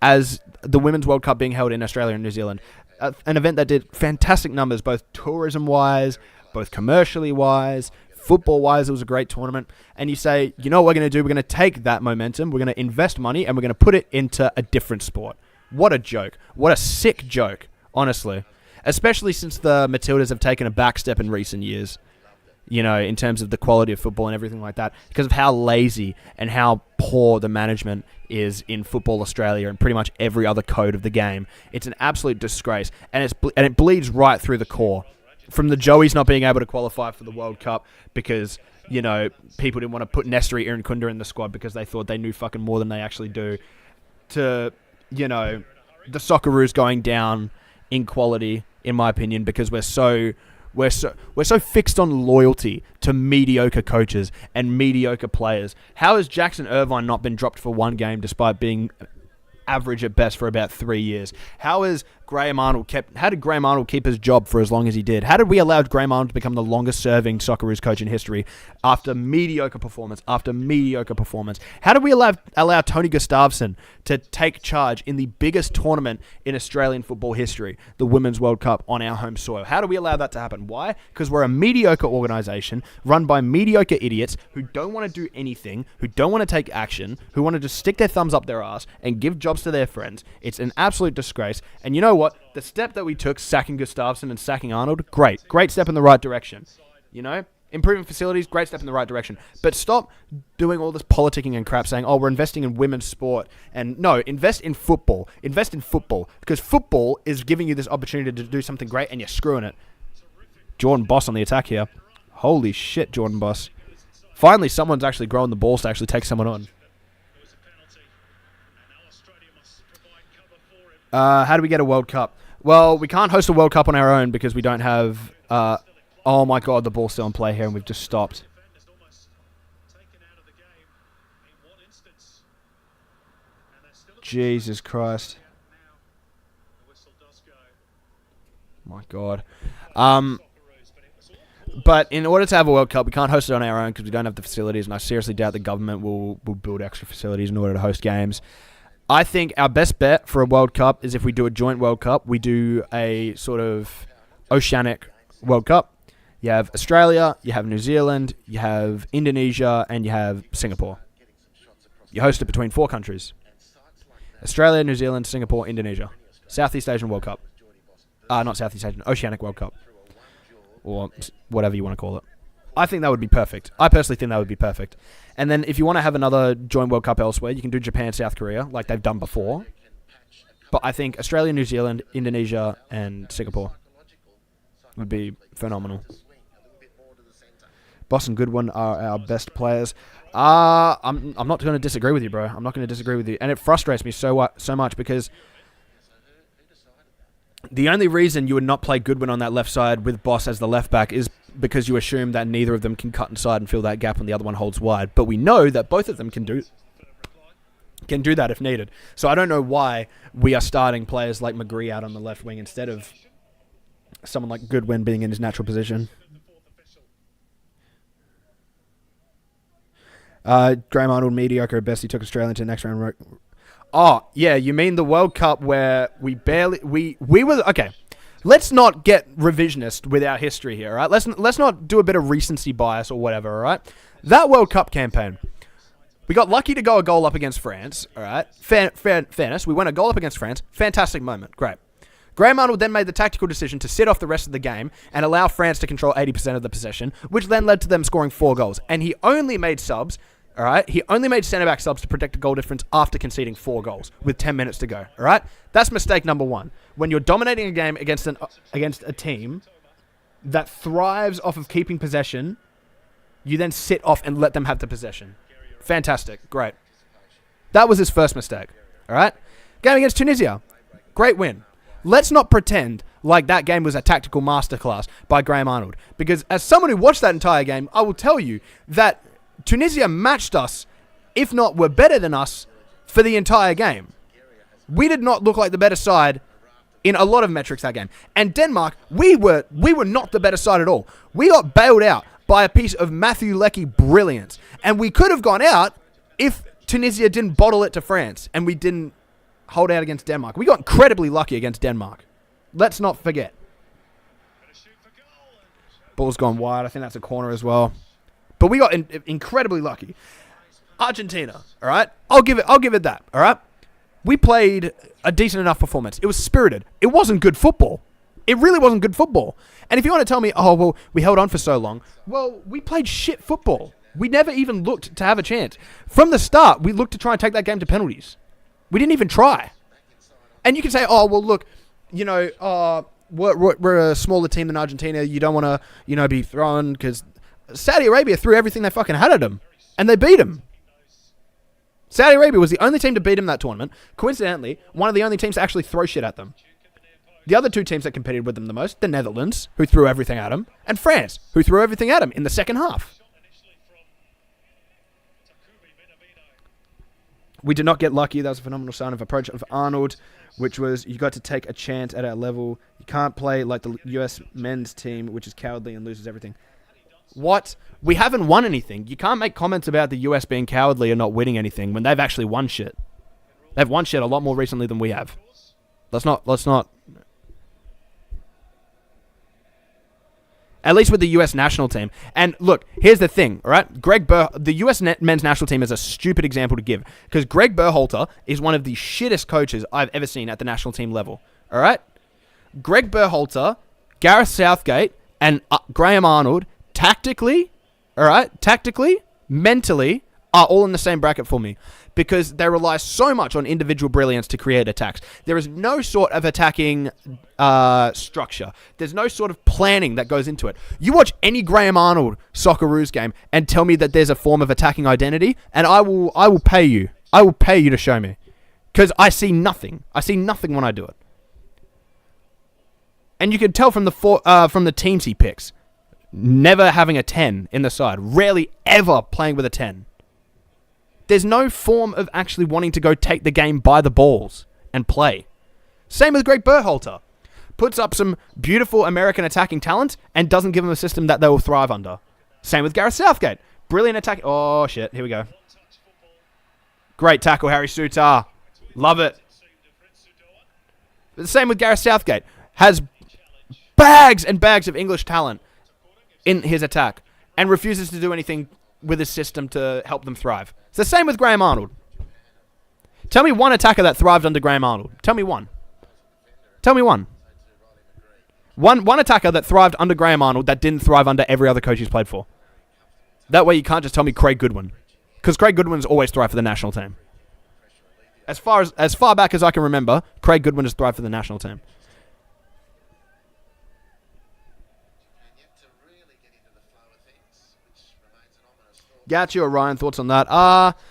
as the Women's World Cup being held in Australia and New Zealand, an event that did fantastic numbers, both tourism-wise, both commercially-wise, football-wise. It was a great tournament. And you say, you know what we're going to do? We're going to take that momentum, we're going to invest money, and we're going to put it into a different sport. What a joke. What a sick joke, honestly. Especially since the Matildas have taken a back step in recent years, you know, in terms of the quality of football and everything like that, because of how lazy and how poor the management is in Football Australia and pretty much every other code of the game. It's an absolute disgrace, and it bleeds right through the core. From the Joeys not being able to qualify for the World Cup because, you know, people didn't want to put Nesteri Irankunda in the squad because they thought they knew fucking more than they actually do, to, you know, the Socceroos going down in quality, in my opinion, because we're so fixed on loyalty to mediocre coaches and mediocre players. How has Jackson Irvine not been dropped for one game despite being average at best for about 3 years? How did Graham Arnold keep his job for as long as he did? How did we allow Graham Arnold to become the longest serving Socceroos coach in history after mediocre performance after mediocre performance? How did we allow Tony Gustafsson to take charge in the biggest tournament in Australian football history, the Women's World Cup, on our home soil? How do we allow that to happen? Why? Because we're a mediocre organisation run by mediocre idiots who don't want to do anything, who don't want to take action, who want to just stick their thumbs up their ass and give jobs to their friends. It's an absolute disgrace. And you know what? The step that we took, sacking Gustafsson and sacking Arnold, great step in the right direction. You know, improving facilities, great step in the right direction. But stop doing all this politicking and crap saying, oh, we're investing in women's sport. And no, invest in football. Invest in football. Because football is giving you this opportunity to do something great and you're screwing it. Jordan Boss on the attack here. Holy shit, Jordan Boss. Finally, someone's actually growing the balls to actually take someone on. How do we get a World Cup? Well, we can't host a World Cup on our own because we don't have... oh my god, the ball's still in play here and we've just stopped. Jesus Christ. My god. But in order to have a World Cup, we can't host it on our own because we don't have the facilities, and I seriously doubt the government will build extra facilities in order to host games. I think our best bet for a World Cup is if we do a joint World Cup, we do a sort of oceanic World Cup. You have Australia, you have New Zealand, you have Indonesia, and you have Singapore. You host it between 4 countries. Australia, New Zealand, Singapore, Indonesia. Southeast Asian World Cup. Not Southeast Asian, Oceanic World Cup. Or whatever you want to call it. I think that would be perfect. I personally think that would be perfect. And then if you want to have another joint World Cup elsewhere, you can do Japan, South Korea, like they've done before. But I think Australia, New Zealand, Indonesia, and Singapore would be phenomenal. Boss and Goodwin are our best players. I'm not going to disagree with you, bro. I'm not going to disagree with you. And it frustrates me so much because the only reason you would not play Goodwin on that left side with Boss as the left back is because you assume that neither of them can cut inside and fill that gap when the other one holds wide. But we know that both of them can do that if needed. So I don't know why we are starting players like McGree out on the left wing instead of someone like Goodwin being in his natural position. Graham Arnold, mediocre at best. He took Australia to the next round. Oh, yeah, you mean the World Cup where we were... Okay, let's not get revisionist with our history here, all right? Let's not do a bit of recency bias or whatever, all right? That World Cup campaign, we got lucky to go a goal up against France, all right? Fairness, we went a goal up against France. Fantastic moment, great. Graham Arnold then made the tactical decision to sit off the rest of the game and allow France to control 80% of the possession, which then led to them scoring 4 goals. And he only made subs... All right, he only made centre-back subs to protect a goal difference after conceding 4 goals with 10 minutes to go. All right, that's mistake number 1. When you're dominating a game against a team that thrives off of keeping possession, you then sit off and let them have the possession. Fantastic, great. That was his first mistake. All right? Game against Tunisia. Great win. Let's not pretend like that game was a tactical masterclass by Graham Arnold. Because as someone who watched that entire game, I will tell you that Tunisia matched us, if not were better than us, for the entire game. We did not look like the better side in a lot of metrics that game. And Denmark, we were not the better side at all. We got bailed out by a piece of Matthew Leckie brilliance. And we could have gone out if Tunisia didn't bottle it to France and we didn't hold out against Denmark. We got incredibly lucky against Denmark. Let's not forget. Ball's gone wide. I think that's a corner as well. But we got incredibly lucky. Argentina, all right? I'll give it that, all right? We played a decent enough performance. It was spirited. It wasn't good football. It really wasn't good football. And if you want to tell me, oh, well, we held on for so long. Well, we played shit football. We never even looked to have a chance. From the start, we looked to try and take that game to penalties. We didn't even try. And you can say, oh, well, look, you know, we're a smaller team than Argentina. You don't want to, you know, be thrown because Saudi Arabia threw everything they fucking had at them. And they beat them. Saudi Arabia was the only team to beat them that tournament. Coincidentally, one of the only teams to actually throw shit at them. The other two teams that competed with them the most, the Netherlands, who threw everything at them, and France, who threw everything at them in the second half. We did not get lucky. That was a phenomenal sign of approach of Arnold, which was you got to take a chance at our level. You can't play like the US men's team, which is cowardly and loses everything. What? We haven't won anything. You can't make comments about the US being cowardly and not winning anything when they've actually won shit. They've won shit a lot more recently than we have. Let's not. At least with the US national team. And look, here's the thing, all right? The US men's national team is a stupid example to give because Greg Berhalter is one of the shittest coaches I've ever seen at the national team level, all right? Greg Berhalter, Gareth Southgate, and Graham Arnold, tactically, mentally, are all in the same bracket for me because they rely so much on individual brilliance to create attacks. There is no sort of attacking structure. There's no sort of planning that goes into it. You watch any Graham Arnold Socceroos game and tell me that there's a form of attacking identity, and I will pay you. I will pay you to show me because I see nothing. I see nothing when I do it. And you can tell from the teams he picks. Never having a 10 in the side. Rarely ever playing with a 10. There's no form of actually wanting to go take the game by the balls and play. Same with Greg Berhalter. Puts up some beautiful American attacking talent and doesn't give them a system that they will thrive under. Same with Gareth Southgate. Brilliant attack. Oh, shit. Here we go. Great tackle, Harry Sutar. Love it. The same with Gareth Southgate. Has bags and bags of English talent in his attack and refuses to do anything with his system to help them thrive. It's the same with Graham Arnold. Tell me one attacker that thrived under Graham Arnold. Tell me one. Tell me one. One attacker that thrived under Graham Arnold that didn't thrive under every other coach he's played for. That way you can't just tell me Craig Goodwin. Because Craig Goodwin's always thrived for the national team. As far back as I can remember, Craig Goodwin has thrived for the national team. Gauchi or Ryan, thoughts on that?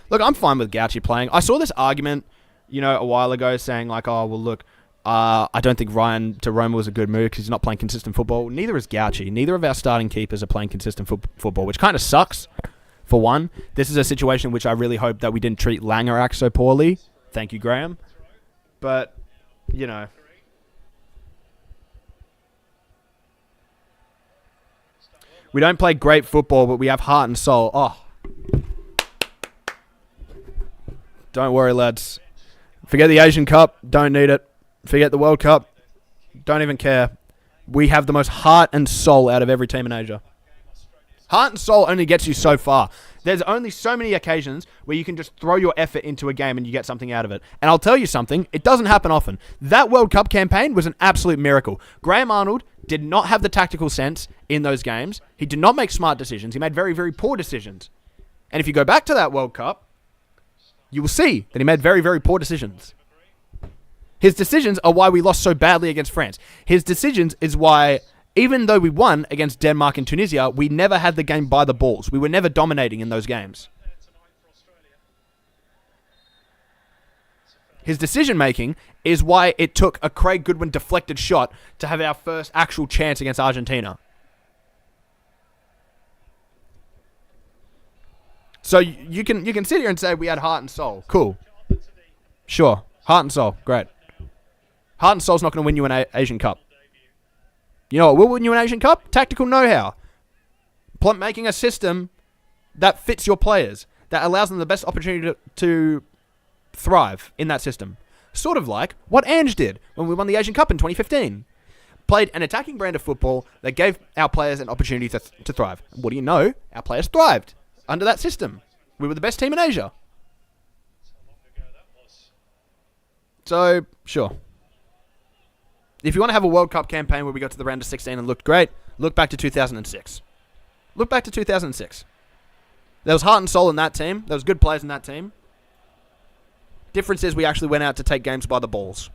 Look, I'm fine with Gauchi playing. I saw this argument, a while ago saying like, oh, well, look, I don't think Ryan to Roma was a good move because he's not playing consistent football. Neither is Gauchi. Neither of our starting keepers are playing consistent football, which kind of sucks, for one. This is a situation in which I really hope that we didn't treat Langerak so poorly. Thank you, Graham. But, we don't play great football, but we have heart and soul. Oh. Don't worry, lads. Forget the Asian Cup. Don't need it. Forget the World Cup. Don't even care. We have the most heart and soul out of every team in Asia. Heart and soul only gets you so far. There's only so many occasions where you can just throw your effort into a game and you get something out of it. And I'll tell you something, it doesn't happen often. That World Cup campaign was an absolute miracle. Graham Arnold did not have the tactical sense in those games. He did not make smart decisions. He made very, very poor decisions. And if you go back to that World Cup, you will see that he made very, very poor decisions. His decisions are why we lost so badly against France. His decisions is why, even though we won against Denmark and Tunisia, we never had the game by the balls. We were never dominating in those games. His decision-making is why it took a Craig Goodwin deflected shot to have our first actual chance against Argentina. So you can sit here and say we had heart and soul. Cool. Sure. Heart and soul. Great. Heart and soul's not going to win you an Asian Cup. You know what will win you an Asian Cup? Tactical know-how. Making a system that fits your players, that allows them the best opportunity to thrive in that system. Sort of like what Ange did when we won the Asian Cup in 2015. Played an attacking brand of football that gave our players an opportunity to thrive. What do you know? Our players thrived under that system. We were the best team in Asia. So, sure. If you want to have a World Cup campaign where we got to the round of 16 and looked great, look back to 2006. Look back to 2006. There was heart and soul in that team. There was good players in that team. Difference is we actually went out to take games by the balls.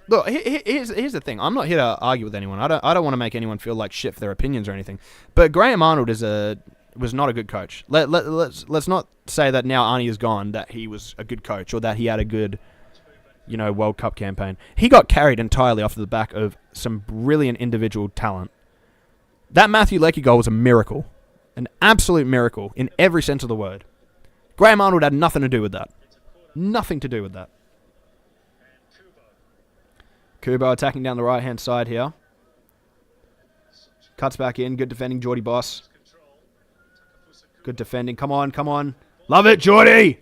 Look, here's the thing. I'm not here to argue with anyone. I don't want to make anyone feel like shit for their opinions or anything. But Graham Arnold was not a good coach. Let's not say that now Arnie is gone that he was a good coach or that he had a good, World Cup campaign. He got carried entirely off the back of some brilliant individual talent. That Matthew Leckie goal was a miracle, an absolute miracle in every sense of the word. Graham Arnold had nothing to do with that. Nothing to do with that. Kubo attacking down the right-hand side here. Cuts back in. Good defending, Geordie Boss. Good defending. Come on, come on. Love it, Geordie!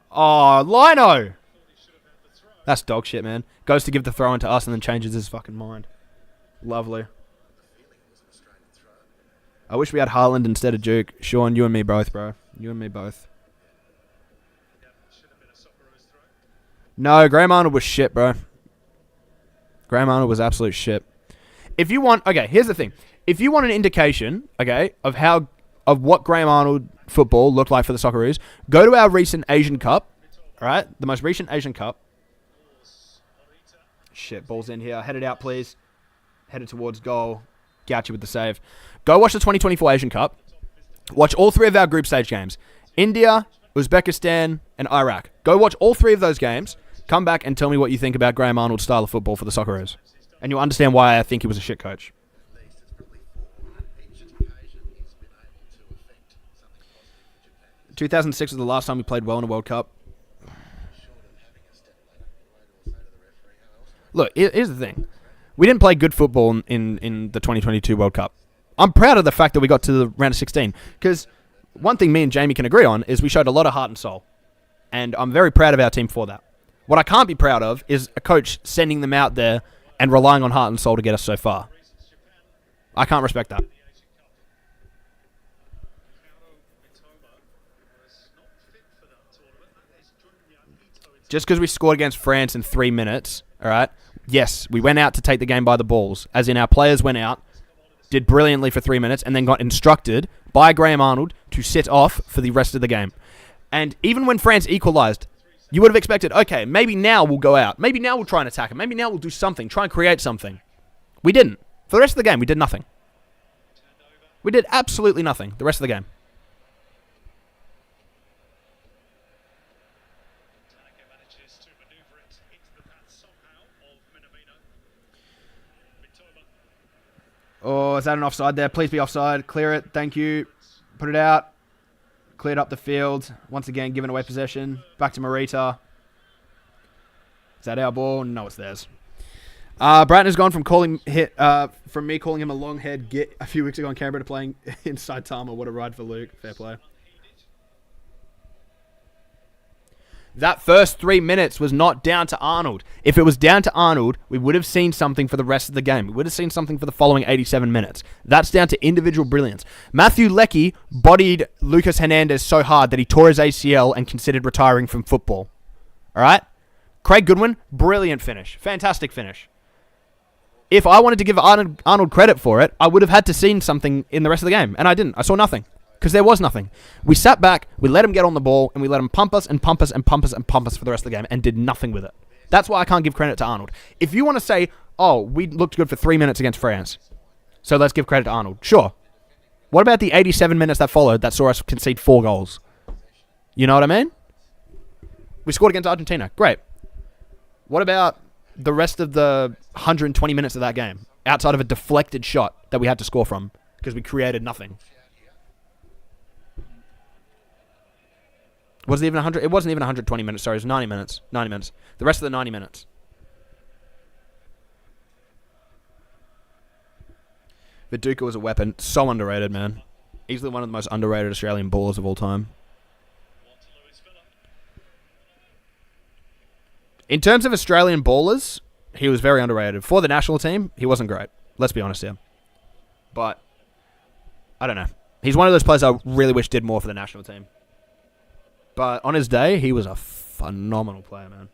Oh, Lino! That's dog shit, man. Goes to give the throw in to us and then changes his fucking mind. Lovely. I wish we had Haaland instead of Duke. Sean, you and me both, bro. You and me both. No, Graham Arnold was shit, bro. Graham Arnold was absolute shit. If you want, okay, here's the thing. If you want an indication, okay, of what Graham Arnold football looked like for the Socceroos, go to our recent Asian Cup, all right? The most recent Asian Cup. Shit, ball's in here. Head it out, please. Headed towards goal. Gouchy with the save. Go watch the 2024 Asian Cup. Watch all three of our group stage games. India, Uzbekistan, and Iraq. Go watch all three of those games. Come back and tell me what you think about Graham Arnold's style of football for the Socceroos. And you'll understand why I think he was a shit coach. 2006 was the last time we played well in a World Cup. Look, here's the thing. We didn't play good football in the 2022 World Cup. I'm proud of the fact that we got to the round of 16. Because one thing me and Jamie can agree on is we showed a lot of heart and soul. And I'm very proud of our team for that. What I can't be proud of is a coach sending them out there and relying on heart and soul to get us so far. I can't respect that. Just because we scored against France in 3 minutes, all right? Yes, we went out to take the game by the balls, as in our players went out, did brilliantly for 3 minutes, and then got instructed by Graham Arnold to sit off for the rest of the game. And even when France equalised, you would have expected, okay, maybe now we'll go out. Maybe now we'll try and attack it. Maybe now we'll do something, try and create something. We didn't. For the rest of the game, we did nothing. We did absolutely nothing the rest of the game. Oh, is that an offside there? Please be offside. Clear it. Thank you. Put it out. Cleared up the field. Once again, giving away possession. Back to Morita. Is that our ball? No, it's theirs. Bratton has gone from from me calling him a long head git a few weeks ago in Canberra to playing inside Tama. What a ride for Luke. Fair play. That first 3 minutes was not down to Arnold. If it was down to Arnold, we would have seen something for the rest of the game. We would have seen something for the following 87 minutes. That's down to individual brilliance. Matthew Leckie bodied Lucas Hernandez so hard that he tore his ACL and considered retiring from football. All right? Craig Goodwin, brilliant finish. Fantastic finish. If I wanted to give Arnold credit for it, I would have had to seen something in the rest of the game, and I didn't. I saw nothing. Because there was nothing. We sat back, we let him get on the ball, and we let him pump us and pump us and pump us and pump us for the rest of the game and did nothing with it. That's why I can't give credit to Arnold. If you want to say, oh, we looked good for 3 minutes against France, so let's give credit to Arnold. Sure. What about the 87 minutes that followed that saw us concede 4 goals? You know what I mean? We scored against Argentina. Great. What about the rest of the 120 minutes of that game, outside of a deflected shot that we had to score from because we created nothing? Was it even 100? It wasn't even 120 minutes. Sorry, it was 90 minutes. 90 minutes. The rest of the 90 minutes. Viduka was a weapon. So underrated, man. Easily one of the most underrated Australian ballers of all time. In terms of Australian ballers, he was very underrated. For the national team, he wasn't great. Let's be honest here. But, I don't know. He's one of those players I really wish did more for the national team. But on his day, he was a phenomenal player, man.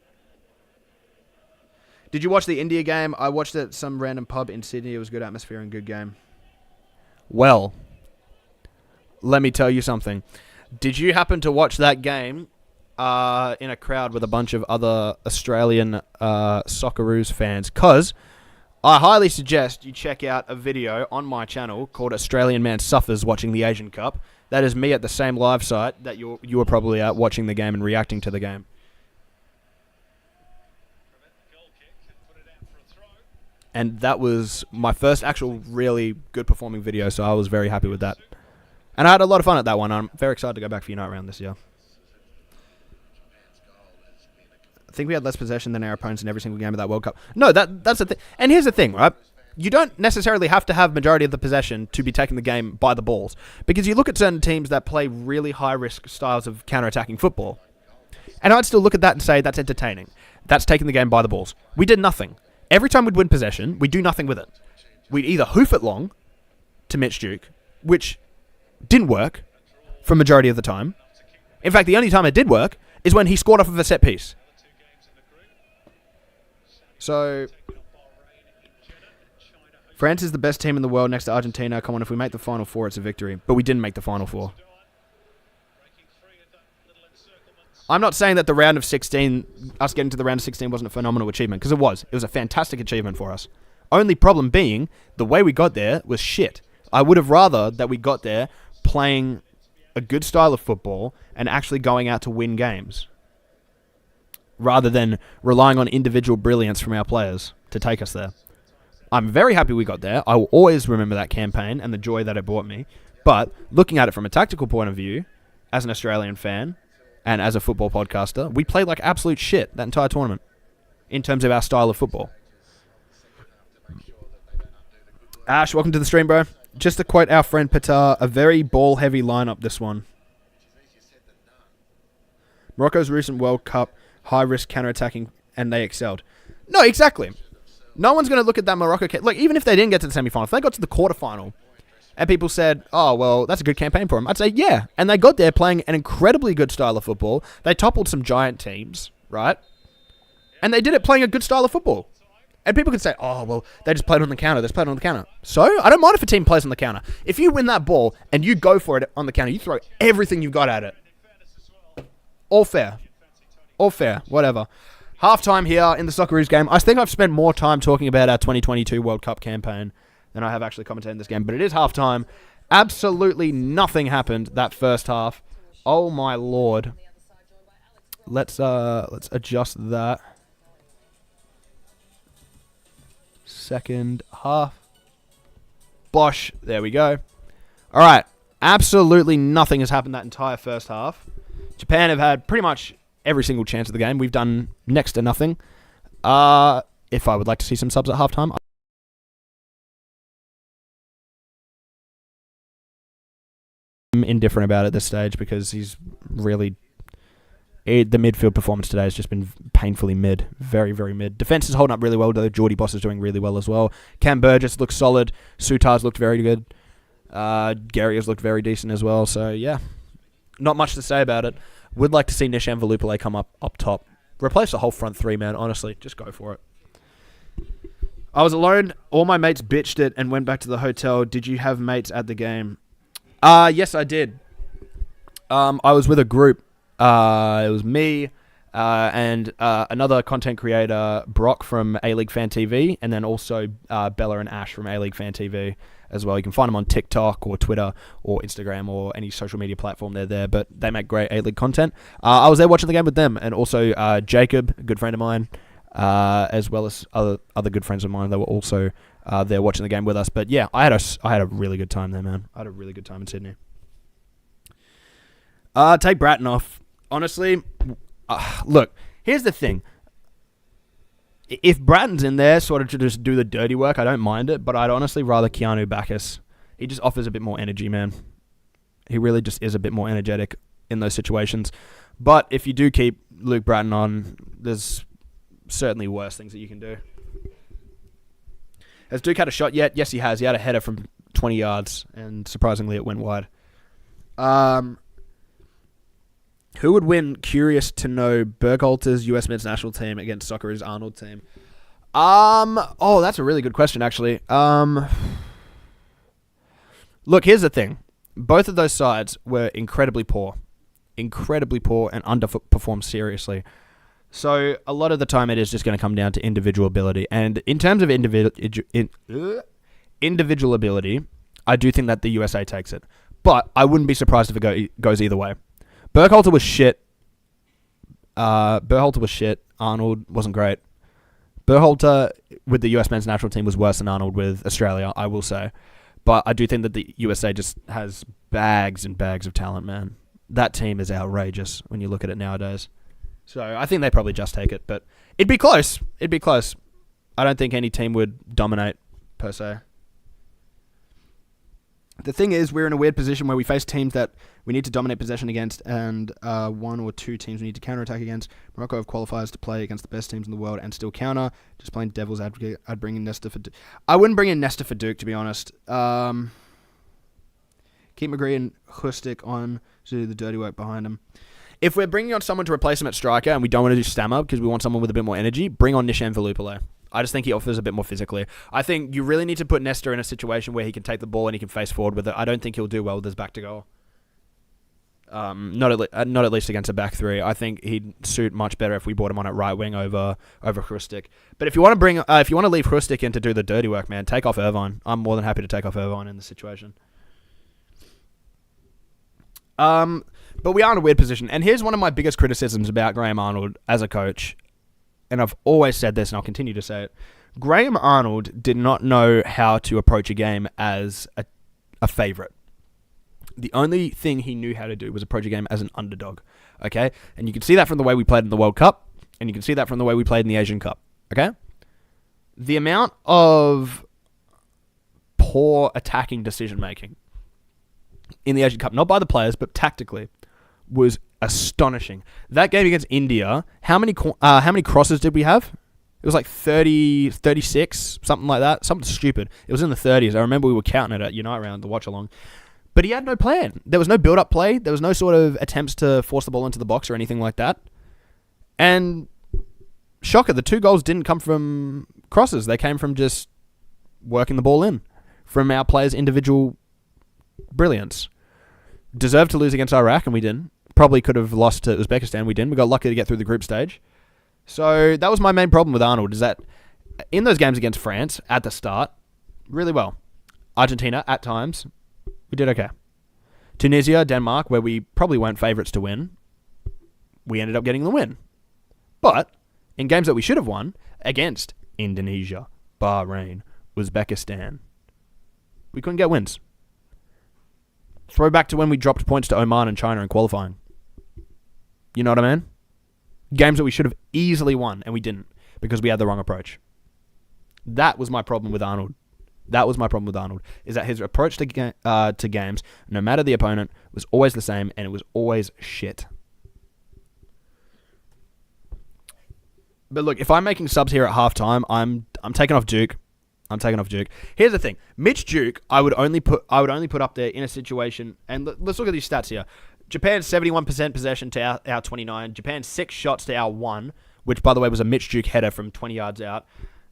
Did you watch the India game? I watched it at some random pub in Sydney. It was good atmosphere and good game. Well, let me tell you something. Did you happen to watch that game in a crowd with a bunch of other Australian Socceroos fans? Because I highly suggest you check out a video on my channel called Australian Man Suffers Watching the Asian Cup. That is me at the same live site that you were probably at watching the game and reacting to the game. And that was my first actual really good performing video, so I was very happy with that. And I had a lot of fun at that one. I'm very excited to go back for Unite Round this year. I think we had less possession than our opponents in every single game of that World Cup. No, that's the thing. And here's the thing, right? You don't necessarily have to have majority of the possession to be taking the game by the balls. Because you look at certain teams that play really high-risk styles of counter-attacking football. And I'd still look at that and say, that's entertaining. That's taking the game by the balls. We did nothing. Every time we'd win possession, we'd do nothing with it. We'd either hoof it long to Mitch Duke, which didn't work for majority of the time. In fact, the only time it did work is when he scored off of a set piece. So, France is the best team in the world next to Argentina. Come on, if we make the Final Four, it's a victory. But we didn't make the Final Four. I'm not saying that the round of 16, us getting to the round of 16 wasn't a phenomenal achievement, because it was. It was a fantastic achievement for us. Only problem being, the way we got there was shit. I would have rather that we got there playing a good style of football and actually going out to win games, rather than relying on individual brilliance from our players to take us there. I'm very happy we got there. I will always remember that campaign and the joy that it brought me. But looking at it from a tactical point of view, as an Australian fan, and as a football podcaster, we played like absolute shit that entire tournament in terms of our style of football. Ash, welcome to the stream, bro. Just to quote our friend Patar, a very ball-heavy lineup, this one. Morocco's recent World Cup, high-risk counter-attacking, and they excelled. No, exactly. No one's going to look at that Morocco... Like, even if they didn't get to the semi-final, if they got to the quarter-final, and people said, oh, well, that's a good campaign for them, I'd say, yeah. And they got there playing an incredibly good style of football. They toppled some giant teams, right? And they did it playing a good style of football. And people can say, oh, well, they just played on the counter. They just played on the counter. So, I don't mind if a team plays on the counter. If you win that ball and you go for it on the counter, you throw everything you've got at it. All fair. All fair. Whatever. Halftime here in the Socceroos game. I think I've spent more time talking about our 2022 World Cup campaign than I have actually commentated this game. But it is halftime. Absolutely nothing happened that first half. Oh, my Lord. Let's adjust that. Second half. Bosh. There we go. All right. Absolutely nothing has happened that entire first half. Japan have had pretty much every single chance of the game. We've done next to nothing. If I would like to see some subs at halftime, I'm indifferent about it at this stage because he's really... the midfield performance today has just been painfully mid. Very, very mid. Defense is holding up really well, though. Geordie Boss is doing really well as well. Cam Burgess looks solid. Sutar's looked very good. Gary has looked very decent as well. So, yeah. Not much to say about it. Would like to see Nishan Velupale come up top. Replace the whole front three, man. Honestly, just go for it. I was alone. All my mates bitched it and went back to the hotel. Did you have mates at the game? Yes, I did. I was with a group. It was me, and another content creator, Brock from A-League Fan TV, and then also Bella and Ash from A-League Fan TV as well. You can find them on TikTok or Twitter or Instagram or any social media platform. They're there, but they make great A-League content. I was there watching the game with them, and also Jacob, a good friend of mine, as well as other good friends of mine. They were also there watching the game with us. But yeah, I had a really good time there, man. I had a really good time in Sydney. Take Bratton off. Honestly, look, here's the thing. If Bratton's in there sort of to just do the dirty work, I don't mind it, but I'd honestly rather Keanu Bacchus. He just offers a bit more energy, man. He really just is a bit more energetic in those situations. But if you do keep Luke Bratton on, there's certainly worse things that you can do. Has Duke had a shot yet? Yes, he has. He had a header from 20 yards, and surprisingly it went wide. Who would win? Curious to know. Berghalter's US men's national team against Socceroos' Arnold team. Oh, that's a really good question, actually. Look, here's the thing. Both of those sides were incredibly poor. Incredibly poor and underperformed seriously. So a lot of the time it is just going to come down to individual ability. And in terms of individual ability, I do think that the USA takes it. But I wouldn't be surprised if it goes either way. Berhalter was shit. Arnold wasn't great. Berhalter with the US men's national team was worse than Arnold with Australia, I will say. But I do think that the USA just has bags and bags of talent, man. That team is outrageous when you look at it nowadays. So I think they probably just take it. But it'd be close. I don't think any team would dominate, per se. The thing is, we're in a weird position where we face teams that we need to dominate possession against, and one or two teams we need to counterattack against. Morocco have qualifiers to play against the best teams in the world and still counter. Just playing devil's advocate, I'd bring in Nesta for Duke. I wouldn't bring in Nesta for Duke, to be honest. Keep McGree and Hustic on to do the dirty work behind him. If we're bringing on someone to replace him at striker and we don't want to do Stammer because we want someone with a bit more energy, bring on Nishan Velupale. I just think he offers a bit more physically. I think you really need to put Nesta in a situation where he can take the ball and he can face forward with it. I don't think he'll do well with his back to goal. Not at least against a back three. I think he'd suit much better if we brought him on at right wing over Hrustic. But if you want to leave Hrustic in to do the dirty work, man, take off Irvine. I'm more than happy to take off Irvine in this situation. But we are in a weird position. And here's one of my biggest criticisms about Graham Arnold as a coach. And I've always said this, and I'll continue to say it. Graham Arnold did not know how to approach a game as a favourite. The only thing he knew how to do was approach a game as an underdog. Okay? And you can see that from the way we played in the World Cup, and you can see that from the way we played in the Asian Cup. Okay? The amount of poor attacking decision-making in the Asian Cup, not by the players, but tactically, was astonishing. That game against India, how many crosses did we have? It was like 30, 36, something like that. Something stupid. It was in the 30s. I remember we were counting it at Unite Round, the watch-along. But he had no plan. There was no build-up play. There was no sort of attempts to force the ball into the box or anything like that. And, shocker, the 2 goals didn't come from crosses. They came from just working the ball in. From our players' individual brilliance. Deserved to lose against Iraq, and we didn't. Probably could have lost to Uzbekistan. We didn't. We got lucky to get through the group stage. So that was my main problem with Arnold, is that in those games against France, at the start, really well. Argentina, at times, we did okay. Tunisia, Denmark, where we probably weren't favourites to win, we ended up getting the win. But in games that we should have won, against Indonesia, Bahrain, Uzbekistan, we couldn't get wins. Throw back to when we dropped points to Oman and China in qualifying. You know what I mean? Games that we should have easily won, and we didn't, because we had the wrong approach. That was my problem with Arnold. Is that his approach to games, no matter the opponent, was always the same, and it was always shit. But look, if I'm making subs here at halftime, I'm taking off Duke. Here's the thing. Mitch Duke, I would only put up there in a situation, and let's look at these stats here. Japan 71% possession to our 29. Japan 6 shots to our 1, which by the way was a Mitch Duke header from 20 yards out.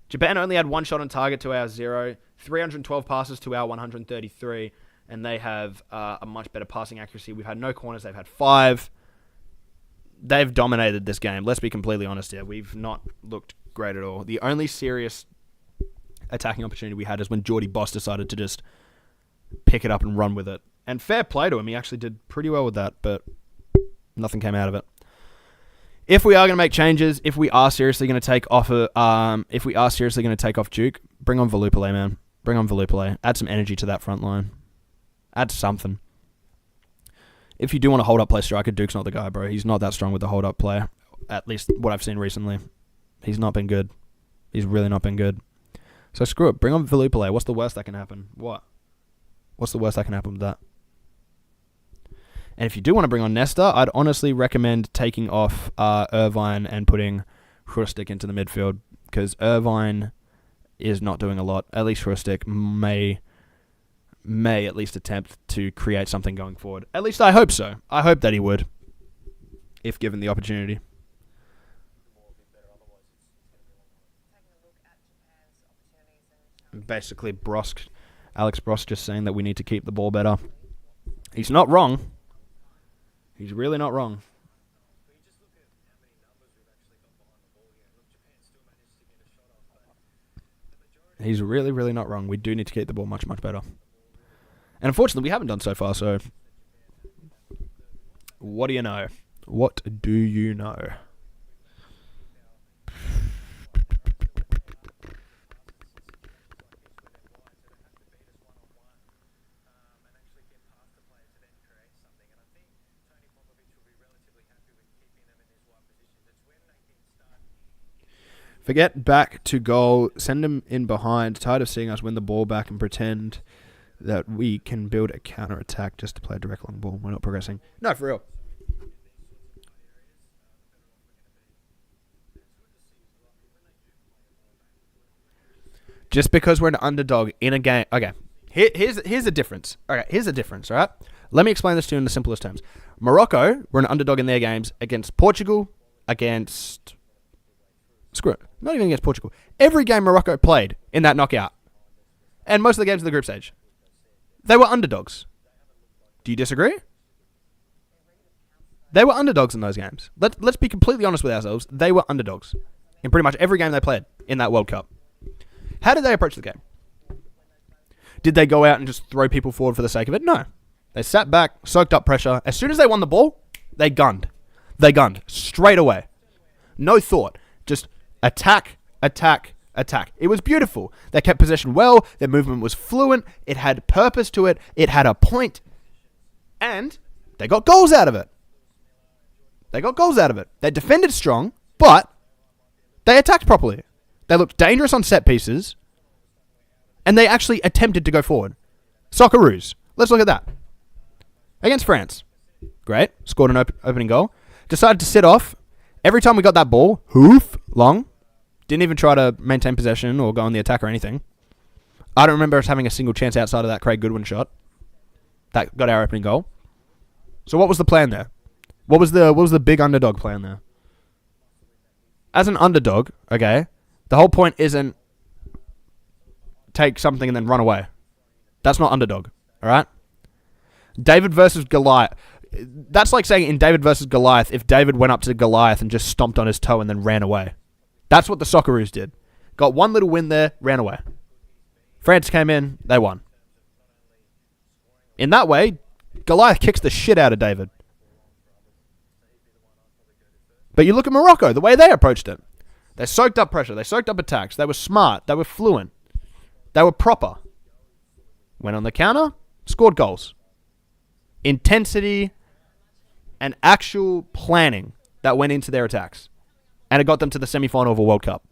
Japan only had 1 shot on target to our 0, 312 passes to our 133, and they have a much better passing accuracy. We've had no corners, they've had 5. they've dominated this game. Let's be completely honest here. We've not looked great at all. The only serious attacking opportunity we had is when Geordie Boss decided to just pick it up and run with it. And fair play to him. He actually did pretty well with that, but nothing came out of it. If we are going to make changes, if we are seriously going to take off Duke, bring on Valupale, man. Bring on Valupale. Add some energy to that front line. Add something. If you do want to hold up play striker, Duke's not the guy, bro. He's not that strong with the hold up play. At least what I've seen recently. He's not been good. He's really not been good. So screw it. Bring on Valupale. What's the worst that can happen? What's the worst that can happen with that? And if you do want to bring on Nesta, I'd honestly recommend taking off Irvine and putting Hrustic into the midfield, because Irvine is not doing a lot. At least Hrustic may at least attempt to create something going forward. At least I hope so. I hope that he would, if given the opportunity. Basically, Alex Brosk just saying that we need to keep the ball better. He's not wrong. He's really not wrong. He's really, really not wrong. We do need to keep the ball much, much better. And unfortunately, we haven't done so far, so what do you know? What do you know? Forget back to goal. Send him in behind. Tired of seeing us win the ball back and pretend that we can build a counter-attack just to play a direct long ball. We're not progressing. No, for real. Just because we're an underdog in a game. Okay, here's the difference. Okay, here's the difference, all right? Let me explain this to you in the simplest terms. Morocco were an underdog in their games against Portugal, against... Screw it. Not even against Portugal. Every game Morocco played in that knockout, and most of the games in the group stage, they were underdogs. Do you disagree? They were underdogs in those games. Let's be completely honest with ourselves. They were underdogs in pretty much every game they played in that World Cup. How did they approach the game? Did they go out and just throw people forward for the sake of it? No. They sat back, soaked up pressure. As soon as they won the ball, they gunned. They gunned straight away. No thought. Just attack, attack, attack. It was beautiful. They kept possession well. Their movement was fluent. It had purpose to it. It had a point. And they got goals out of it. They defended strong, but they attacked properly. They looked dangerous on set pieces, and they actually attempted to go forward. Socceroos. Let's look at that. Against France. Great. Scored an opening goal. Decided to sit off. Every time we got that ball, long. Didn't even try to maintain possession or go on the attack or anything. I don't remember us having a single chance outside of that Craig Goodwin shot. That got our opening goal. So what was the plan there? What was the big underdog plan there? As an underdog, okay, the whole point isn't take something and then run away. That's not underdog, all right? David versus Goliath. That's like saying in David versus Goliath, if David went up to Goliath and just stomped on his toe and then ran away. That's what the Socceroos did. Got one little win there, ran away. France came in, they won. In that way, Goliath kicks the shit out of David. But you look at Morocco, the way they approached it. They soaked up pressure, they soaked up attacks, they were smart, they were fluent, they were proper. Went on the counter, scored goals. Intensity and actual planning that went into their attacks. And it got them to the semi-final of a World Cup.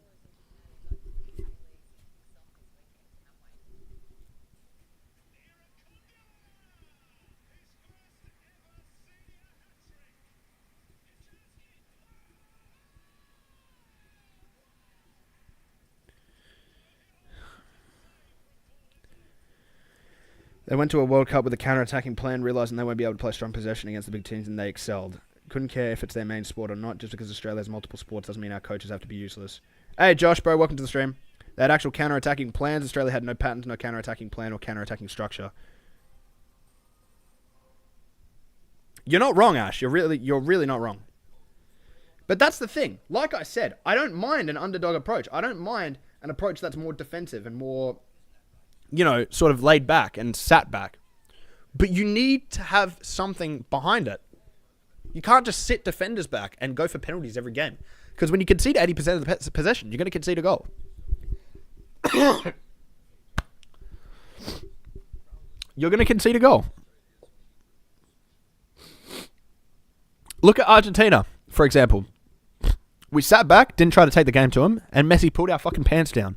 They went to a World Cup with a counter-attacking plan, realising they won't be able to play strong possession against the big teams, and they excelled. Couldn't care if it's their main sport or not. Just because Australia has multiple sports doesn't mean our coaches have to be useless. Hey, Josh, bro, welcome to the stream. They had actual counter-attacking plans. Australia had no patterns, no counter-attacking plan or counter-attacking structure. You're not wrong, Ash. You're really not wrong. But that's the thing. Like I said, I don't mind an underdog approach. I don't mind an approach that's more defensive and more, sort of laid back and sat back. But you need to have something behind it. You can't just sit defenders back and go for penalties every game. Because when you concede 80% of the possession, you're going to concede a goal. You're going to concede a goal. Look at Argentina, for example. We sat back, didn't try to take the game to them, and Messi pulled our fucking pants down.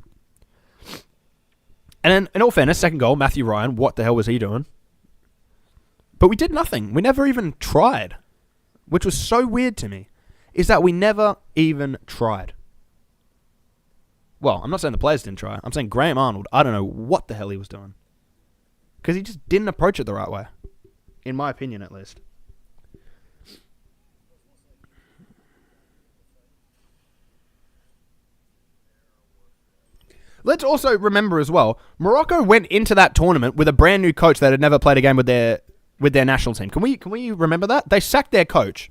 And then, in all fairness, second goal, Matthew Ryan, what the hell was he doing? But we did nothing. We never even tried. Which was so weird to me, is that we never even tried. Well, I'm not saying the players didn't try. I'm saying Graham Arnold, I don't know what the hell he was doing. Because he just didn't approach it the right way. In my opinion, at least. Let's also remember as well, Morocco went into that tournament with a brand new coach that had never played a game with their national team. Can we remember that? They sacked their coach.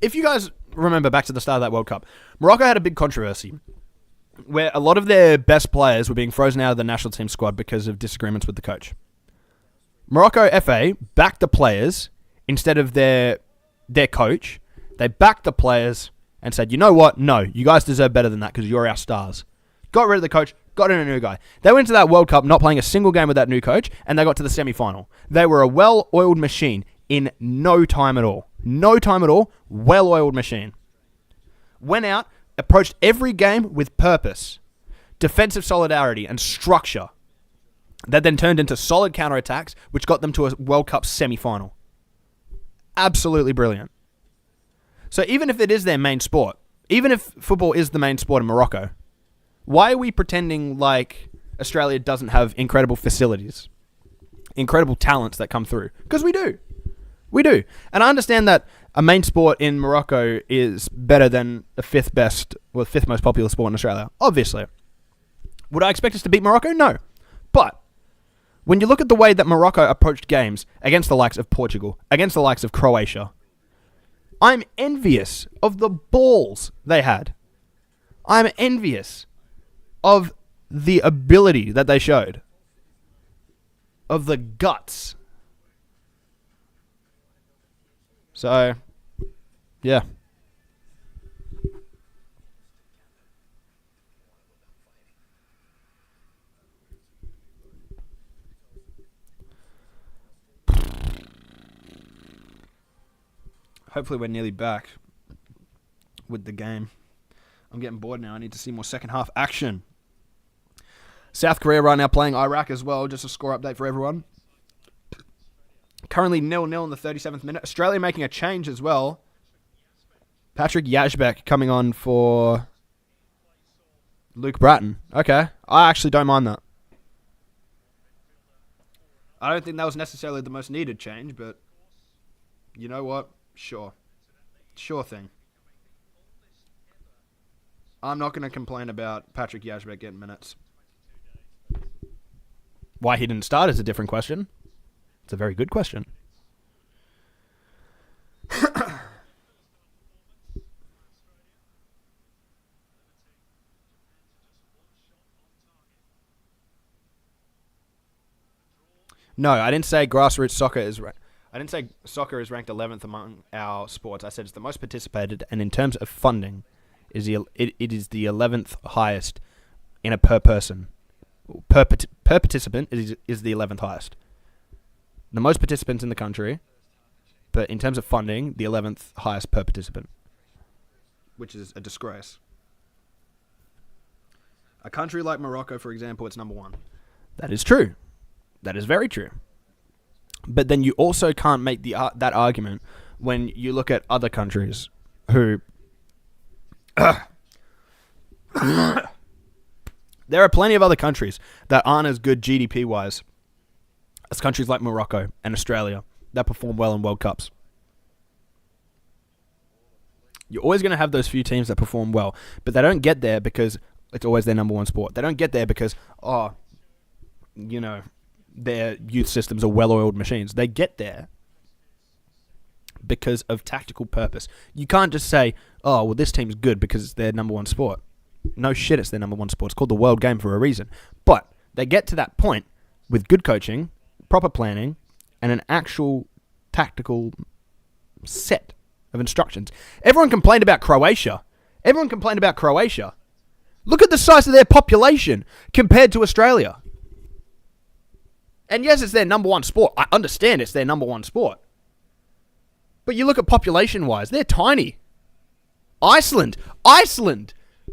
If you guys remember back to the start of that World Cup, Morocco had a big controversy where a lot of their best players were being frozen out of the national team squad because of disagreements with the coach. Morocco FA backed the players instead of their coach. They backed the players and said, you know what? No, you guys deserve better than that because you're our stars. Got rid of the coach, got in a new guy. They went to that World Cup not playing a single game with that new coach, and they got to the semi-final. They were a well-oiled machine in no time at all. No time at all, well-oiled machine. Went out, approached every game with purpose, defensive solidarity, and structure. That then turned into solid counterattacks, which got them to a World Cup semi-final. Absolutely brilliant. So even if it is their main sport, even if football is the main sport in Morocco, why are we pretending like Australia doesn't have incredible facilities, incredible talents that come through? Because we do. We do. And I understand that a main sport in Morocco is better than the fifth most popular sport in Australia. Obviously. Would I expect us to beat Morocco? No. But when you look at the way that Morocco approached games against the likes of Portugal, against the likes of Croatia, I'm envious of the balls they had. I'm envious of the ability that they showed. Of the guts. So, yeah. Hopefully we're nearly back with the game. I'm getting bored now. I need to see more second half action. South Korea right now playing Iraq as well. Just a score update for everyone. Currently 0-0 in the 37th minute. Australia making a change as well. Patrick Yazbek coming on for Luke Bratton. Okay. I actually don't mind that. I don't think that was necessarily the most needed change, but you know what? Sure. Sure thing. I'm not going to complain about Patrick Yazbek getting minutes. Why he didn't start is a different question. It's a very good question. No, I didn't say grassroots soccer is I didn't say soccer is ranked 11th among our sports. I said it's the most participated, and in terms of funding, it is the 11th highest in a per person. Per participant is the 11th highest. The most participants in the country, but in terms of funding, the 11th highest per participant, which is a disgrace. A country like Morocco, for example, it's number one. That is true. That is very true. But then you also can't make that argument when you look at other countries who... There are plenty of other countries that aren't as good GDP-wise as countries like Morocco and Australia that perform well in World Cups. You're always going to have those few teams that perform well, but they don't get there because it's always their number one sport. They don't get there because, their youth systems are well-oiled machines. They get there because of tactical purpose. You can't just say, oh, well, this team's good because it's their number one sport. No shit, it's their number one sport. It's called the world game for a reason. But they get to that point with good coaching, proper planning, and an actual tactical set of instructions. Everyone complained about Croatia. Look at the size of their population compared to Australia. And yes, it's their number one sport. I understand it's their number one sport. But you look at population-wise, they're tiny. Iceland,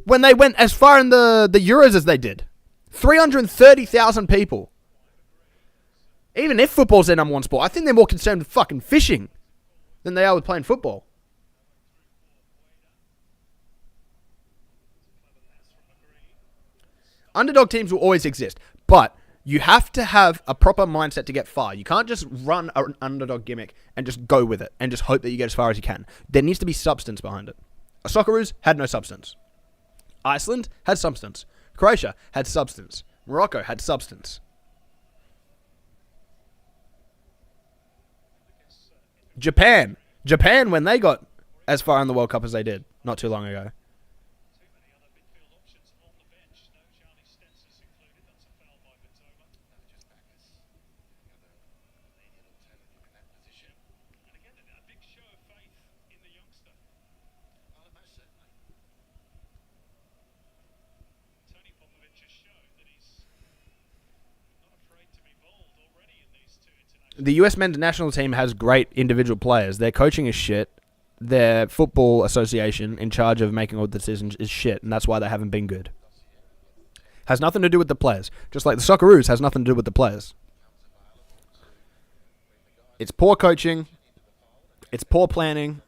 when they went as far in the Euros as they did, 330,000 people. Even if football's their number one sport, I think they're more concerned with fucking fishing than they are with playing football. Underdog teams will always exist, but you have to have a proper mindset to get far. You can't just run an underdog gimmick and just go with it and just hope that you get as far as you can. There needs to be substance behind it. Socceroos had no substance. Iceland had substance. Croatia had substance. Morocco had substance. Japan, when they got as far in the World Cup as they did not too long ago. The US men's national team has great individual players. Their coaching is shit. Their football association in charge of making all the decisions is shit, and that's why they haven't been good. Has nothing to do with the players. Just like the Socceroos has nothing to do with the players. It's poor coaching, it's poor planning,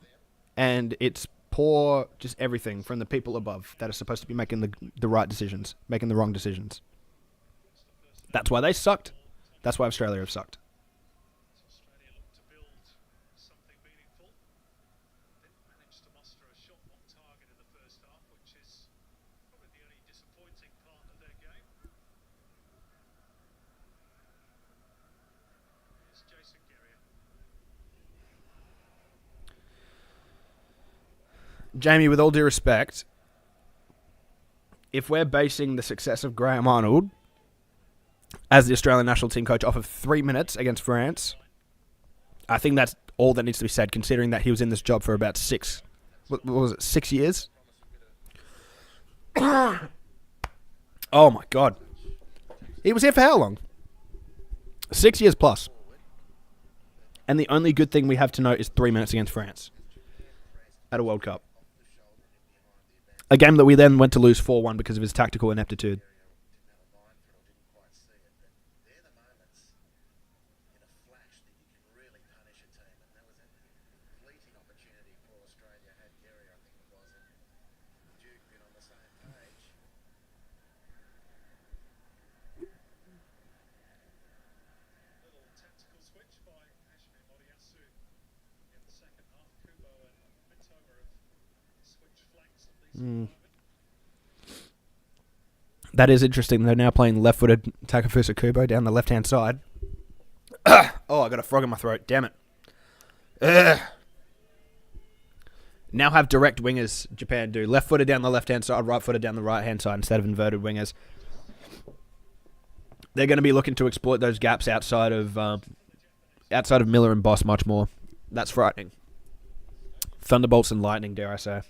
and it's poor just everything from the people above that are supposed to be making the right decisions, making the wrong decisions. That's why they sucked. That's why Australia have sucked. Jamie, with all due respect, if we're basing the success of Graham Arnold as the Australian national team coach off of 3 minutes against France, I think that's all that needs to be said, considering that he was in this job for about 6 years? Oh my God. He was here for how long? 6 years plus. And the only good thing we have to note is 3 minutes against France at a World Cup. A game that we then went to lose 4-1 because of his tactical ineptitude. That is interesting. They're now playing left-footed Takefusa Kubo down the left-hand side. Oh, I got a frog in my throat. Damn it. Ugh. Now have direct wingers, Japan do. Left-footed down the left-hand side, right-footed down the right-hand side instead of inverted wingers. They're going to be looking to exploit those gaps outside of Miller and Boss much more. That's frightening. Thunderbolts and lightning, dare I say.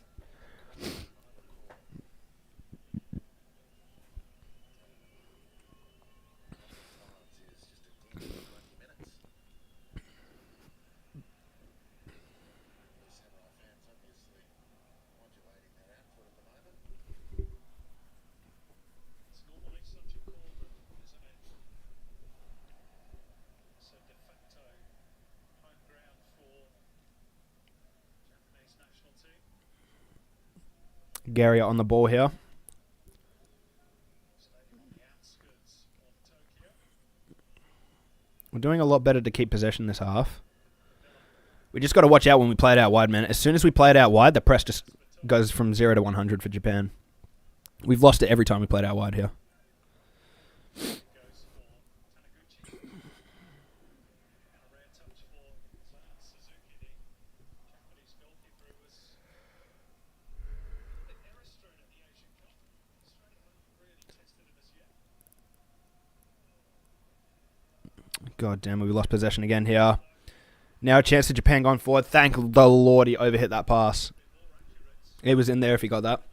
Gary on the ball here. We're doing a lot better to keep possession this half. We just got to watch out when we play it out wide, man. As soon as we play it out wide, the press just goes from 0 to 100 for Japan. We've lost it every time we played out wide here. God damn, we lost possession again here. Now a chance for Japan going forward. Thank the Lord he overhit that pass. It was in there if he got that.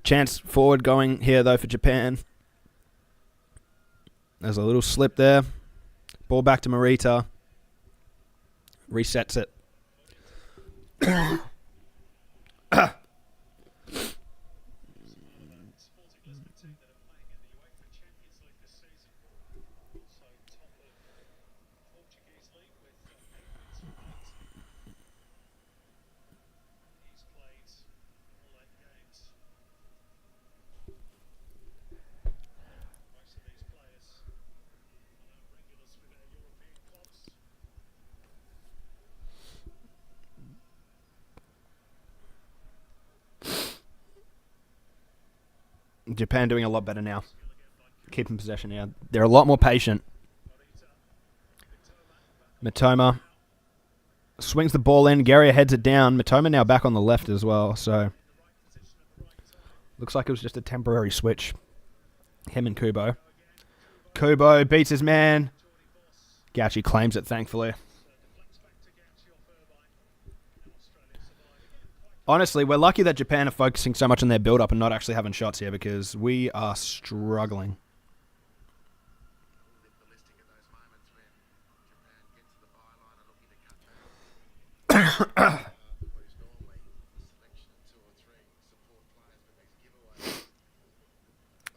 Chance forward going here, though, for Japan. There's a little slip there. Ball back to Morita. Resets it. Japan doing a lot better now. Keeping possession now. They're a lot more patient. Matoma swings the ball in. Garia heads it down. Matoma now back on the left as well. So looks like it was just a temporary switch. Him and Kubo. Kubo beats his man. Gauchi claims it, thankfully. Honestly, we're lucky that Japan are focusing so much on their build-up and not actually having shots here because we are struggling.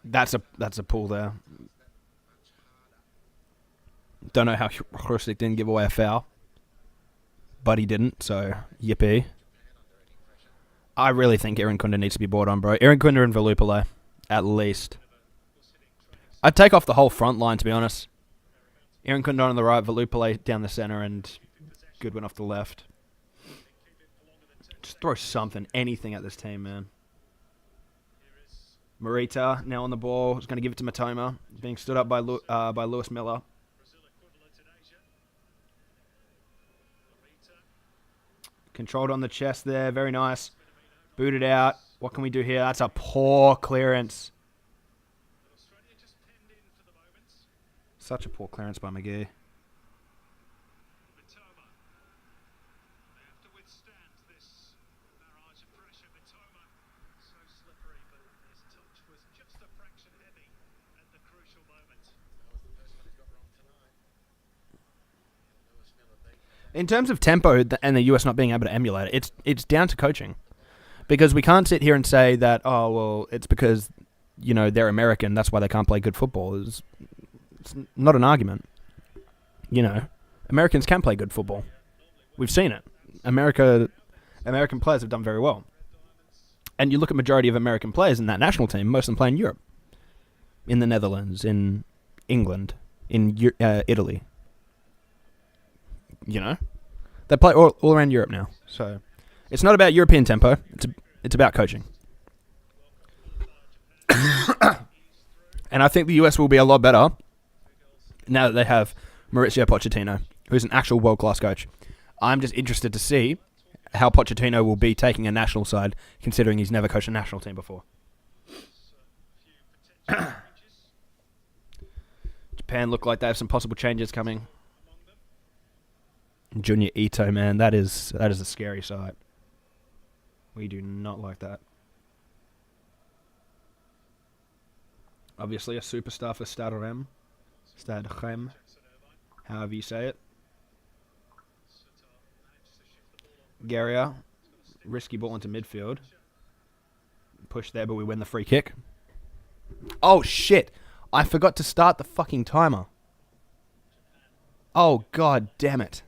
That's a pull there. Don't know how Hrustik didn't give away a foul. But he didn't, so yippee. I really think Irinkunda needs to be brought on, bro. Irinkunda and Velupale, at least. I'd take off the whole front line, to be honest. Irinkunda on the right, Velupale down the center, and Goodwin off the left. Just throw something, anything at this team, man. Morita now on the ball. He's going to give it to Matoma. He's being stood up by Lewis Miller. Controlled on the chest there. Very nice. Booted out. What can we do here? That's a poor clearance. Such a poor clearance by McGee. In terms of tempo and the US not being able to emulate it, it's down to coaching. Because we can't sit here and say that, oh, well, it's because, you know, they're American, that's why they can't play good football. It's not an argument. You know, Americans can play good football. We've seen it. American players have done very well. And you look at majority of American players in that national team, most of them play in Europe. In the Netherlands, in England, in Italy. You know? They play all around Europe now. So it's not about European tempo. It's about coaching. And I think the US will be a lot better now that they have Mauricio Pochettino, who's an actual world-class coach. I'm just interested to see how Pochettino will be taking a national side, considering he's never coached a national team before. Japan look like they have some possible changes coming. Junior Ito, man, that is a scary sight. We do not like that. Obviously, a superstar for Stadrem, however you say it. Garia, risky ball into midfield. Push there, but we win the free kick. Oh, shit. I forgot to start the fucking timer. Oh, god damn it.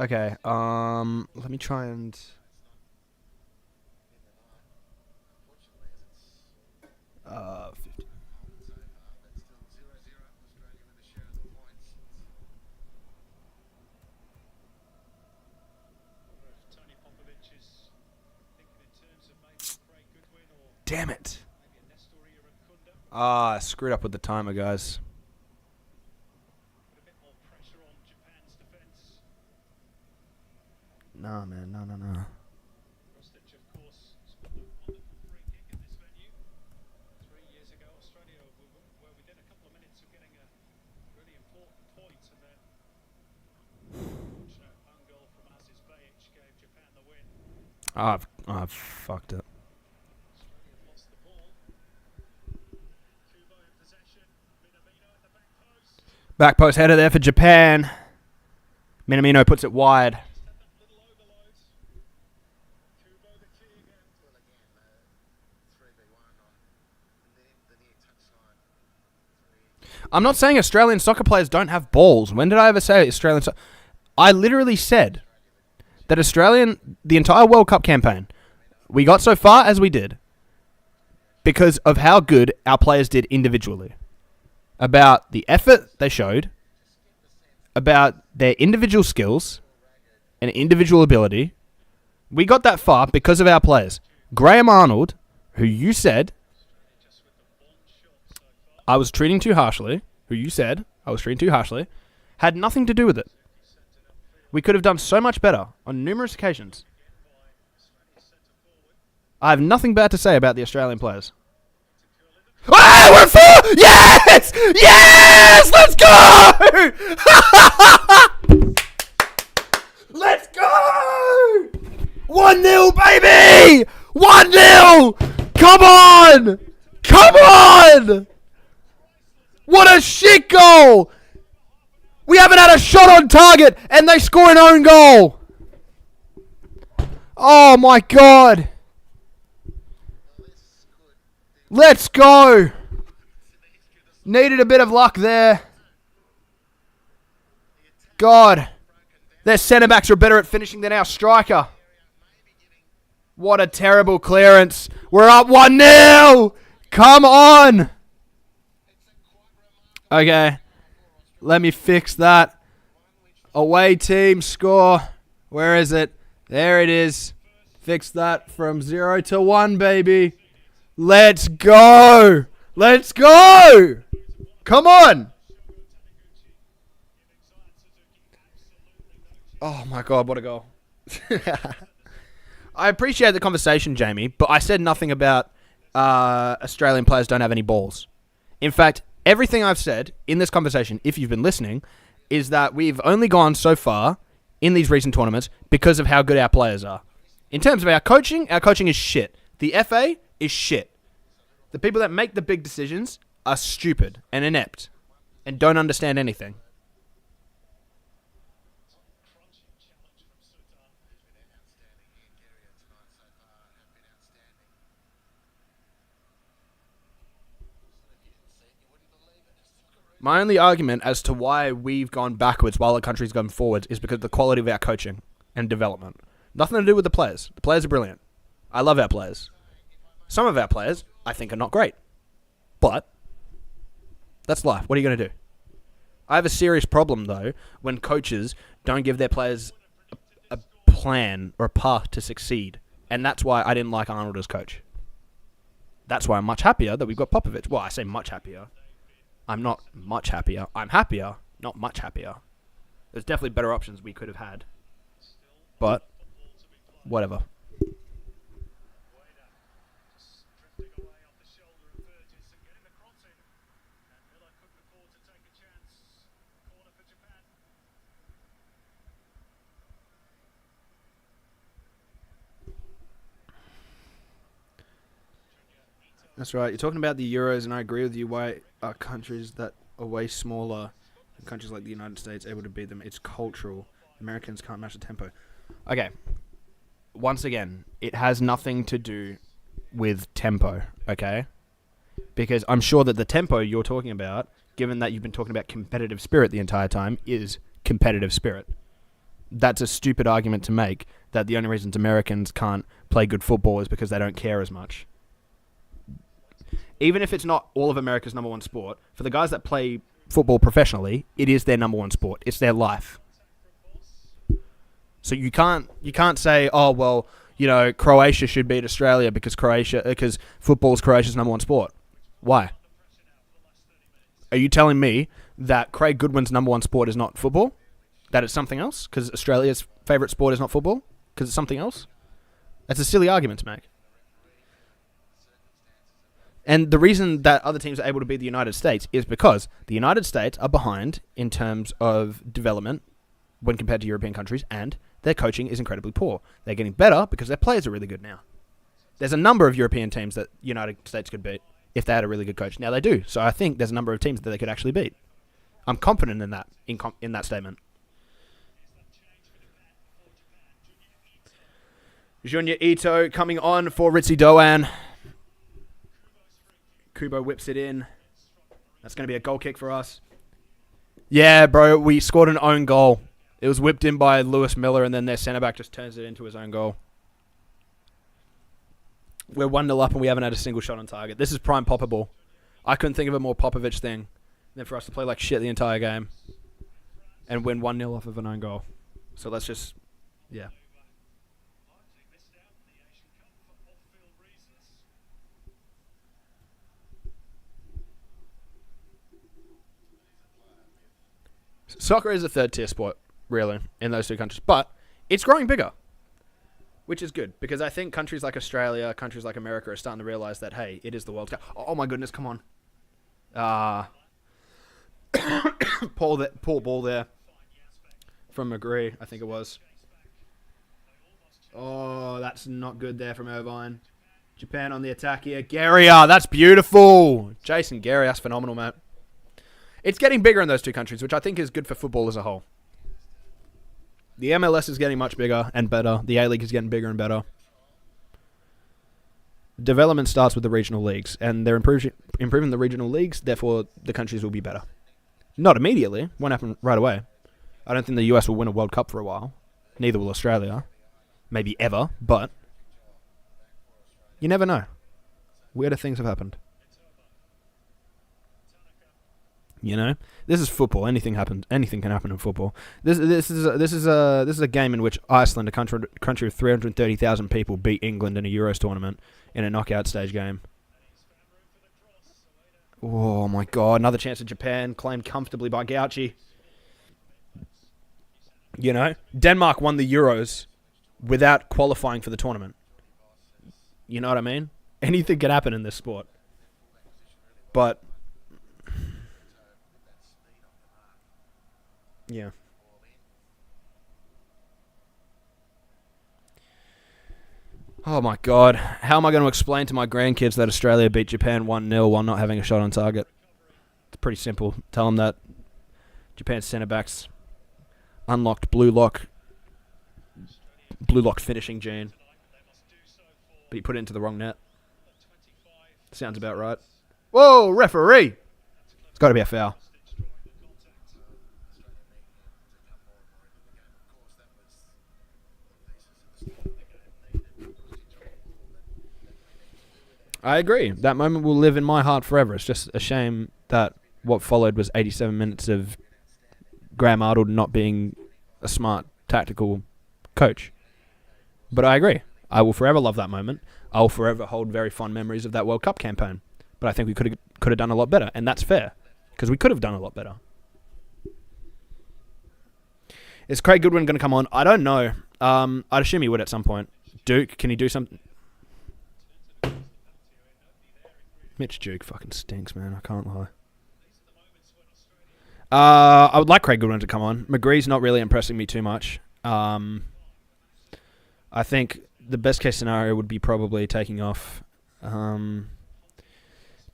Okay, let me try and... Damn it. I screwed up with the timer, guys. No, man, no. point, and then unfortunate own goal from Aziz Bayic gave Japan the win. I've fucked it. Australia lost the ball. Kubo in possession. Minamino at the back post. Back post header there for Japan. Minamino puts it wide. Just had that little overload. Kubo the key again. Well, again, 3v1 on the near touchline. I'm not saying Australian soccer players don't have balls. When did I ever say Australian soccer? I literally said that the entire World Cup campaign, we got so far as we did because of how good our players did individually. About the effort they showed, about their individual skills and individual ability. We got that far because of our players. Graham Arnold, who you said I was treating too harshly, had nothing to do with it. We could have done so much better on numerous occasions. I have nothing bad to say about the Australian players. Oh, we're full! Yes! Yes! Let's go! Let's go! 1-0, baby! 1-0! Come on! Come on! What a shit goal! We haven't had a shot on target, and they score an own goal. Oh my god! Let's go! Needed a bit of luck there. God, their centre-backs are better at finishing than our striker. What a terrible clearance. We're up 1-0! Come on! Okay, let me fix that. Away team score. Where is it? There it is. Fix that from 0 to 1, baby. Let's go! Let's go! Come on! Oh my god, what a goal. I appreciate the conversation, Jamie, but I said nothing about Australian players don't have any balls. In fact, everything I've said in this conversation, if you've been listening, is that we've only gone so far in these recent tournaments because of how good our players are. In terms of our coaching is shit. The FA is shit. The people that make the big decisions are stupid and inept and don't understand anything. My only argument as to why we've gone backwards while the country's gone forwards is because of the quality of our coaching and development. Nothing to do with the players. The players are brilliant. I love our players. Some of our players, I think, are not great. But that's life. What are you going to do? I have a serious problem, though, when coaches don't give their players a plan or a path to succeed. And that's why I didn't like Arnold as coach. That's why I'm much happier that we've got Popovich. Well, I say much happier. I'm not much happier. I'm happier, not much happier. There's definitely better options we could have had. But, whatever. That's right. You're talking about the Euros, and I agree with you. Why are countries that are way smaller than countries like the United States able to beat them? It's cultural. Americans can't match the tempo. Okay. Once again, it has nothing to do with tempo, okay? Because I'm sure that the tempo you're talking about, given that you've been talking about competitive spirit the entire time, is competitive spirit. That's a stupid argument to make, that the only reasons Americans can't play good football is because they don't care as much. Even if it's not all of America's number one sport, for the guys that play football professionally, it is their number one sport. It's their life. So you can't say, oh well, you know, Croatia should beat Australia because football is Croatia's number one sport. Why? Are you telling me that Craig Goodwin's number one sport is not football? That it's something else? Because Australia's favourite sport is not football? Because it's something else? That's a silly argument to make. And the reason that other teams are able to beat the United States is because the United States are behind in terms of development when compared to European countries, and their coaching is incredibly poor. They're getting better because their players are really good now. There's a number of European teams that United States could beat if they had a really good coach. Now they do. So I think there's a number of teams that they could actually beat. I'm confident in that in that statement. Junior Ito coming on for Ritzy Doan. Kubo whips it in. That's going to be a goal kick for us. Yeah, bro, we scored an own goal. It was whipped in by Lewis Miller, and then their centre-back just turns it into his own goal. We're 1-0 up, and we haven't had a single shot on target. This is prime Poppable. I couldn't think of a more Popovich thing than for us to play like shit the entire game and win 1-0 off of an own goal. So let's just, yeah. Soccer is a third-tier sport, really, in those two countries. But it's growing bigger, which is good, because I think countries like Australia, countries like America are starting to realise that, hey, it is the World Cup. Oh, my goodness, come on. Poor ball there from McGree, I think it was. Oh, that's not good there from Irvine. Japan on the attack here. Guerrier, that's beautiful. Jason Guerrier, that's phenomenal, mate. It's getting bigger in those two countries, which I think is good for football as a whole. The MLS is getting much bigger and better. The A-League is getting bigger and better. Development starts with the regional leagues, and they're improving the regional leagues, therefore the countries will be better. Not immediately. Won't happen right away. I don't think the US will win a World Cup for a while. Neither will Australia. Maybe ever, but you never know. Weirder things have happened. You know, this is football. Anything happens. Anything can happen in football. This is a game in which Iceland, a country of 330,000 people, beat England in a Euros tournament in a knockout stage game. Oh my God! Another chance at Japan, claimed comfortably by Gauchi. You know, Denmark won the Euros without qualifying for the tournament. You know what I mean? Anything can happen in this sport, but. Yeah. Oh my God. How am I going to explain to my grandkids that Australia beat Japan 1-0 while not having a shot on target? It's pretty simple. Tell them that Japan's centre-backs unlocked blue lock finishing gene. But he put it into the wrong net. Sounds about right. Whoa, referee! It's got to be a foul. I agree. That moment will live in my heart forever. It's just a shame that what followed was 87 minutes of Graham Arnold not being a smart tactical coach. But I agree. I will forever love that moment. I will forever hold very fond memories of that World Cup campaign. But I think we could have done a lot better, and that's fair, because we could have done a lot better. Is Craig Goodwin going to come on? I don't know. I'd assume he would at some point. Duke, can he do something? Mitch Duke fucking stinks, man. I can't lie. I would like Craig Goodwin to come on. McGree's not really impressing me too much. I think the best case scenario would be probably taking off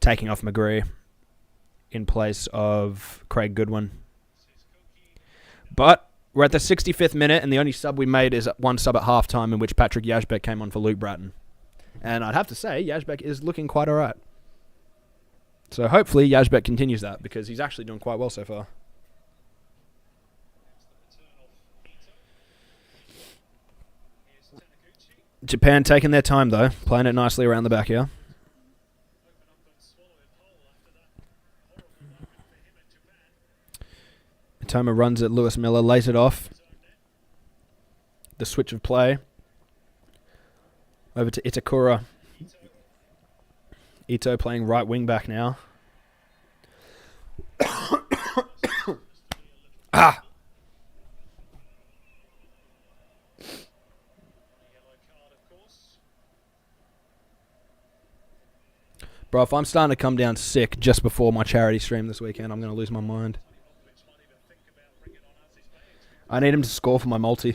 McGree in place of Craig Goodwin. But we're at the 65th minute, and the only sub we made is one sub at halftime, in which Patrick Yazbek came on for Luke Bratton. And I'd have to say, Yazbek is looking quite alright. So hopefully Yazbek continues that, because he's actually doing quite well so far. Japan taking their time, though. Playing it nicely around the back here. Toma runs at Lewis Miller, lays it off. The switch of play. Over to Itakura. Ito playing right wing back now. Ah! Bro, Bro, if I'm starting to come down sick just before my charity stream this weekend, I'm going to lose my mind. I need him to score for my multi.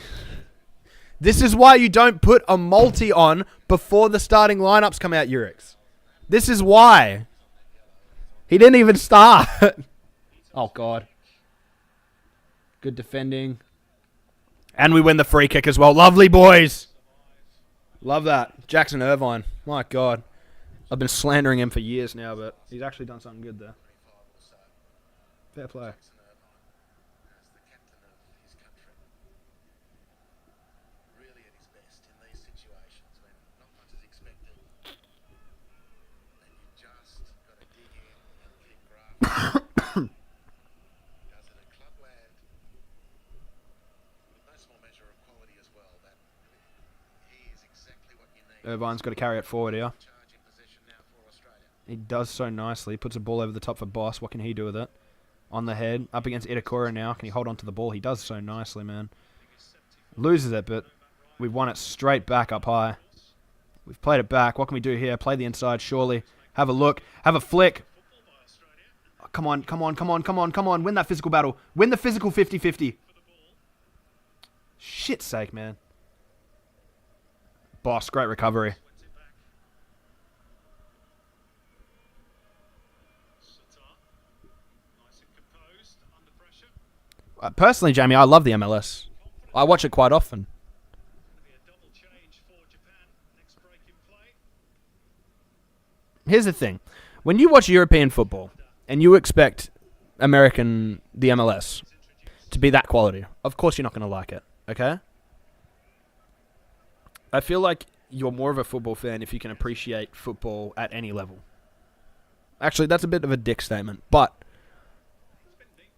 This is why you don't put a multi on before the starting lineups come out, Urix. This is why. He didn't even start. Oh, God. Good defending. And we win the free kick as well. Lovely, boys. Love that. Jackson Irvine. My God. I've been slandering him for years now, but he's actually done something good there. Fair play. As the captain of his country, really at his best in these situations when not much is expected, and you just got to dig in and keep grafting. Does it at clubland with no small measure of quality as well. That he is exactly what you need. Irvine's got to carry it forward here. Charge in possession now for Australia. He does so nicely. Puts a ball over the top for Boss. What can he do with it? On the head. Up against Itakura now. Can he hold on to the ball? He does so nicely, man. Loses it, but we've won it straight back up high. We've played it back. What can we do here? Play the inside, surely. Have a look. Have a flick. Oh, come on, come on, come on, come on, come on. Win that physical battle. Win the physical 50-50. Shit's sake, man. Boss, great recovery. Personally, Jamie, I love the MLS. I watch it quite often. Here's the thing. When you watch European football and you expect the MLS, to be that quality, of course you're not going to like it, okay? I feel like you're more of a football fan if you can appreciate football at any level. Actually, that's a bit of a dick statement, but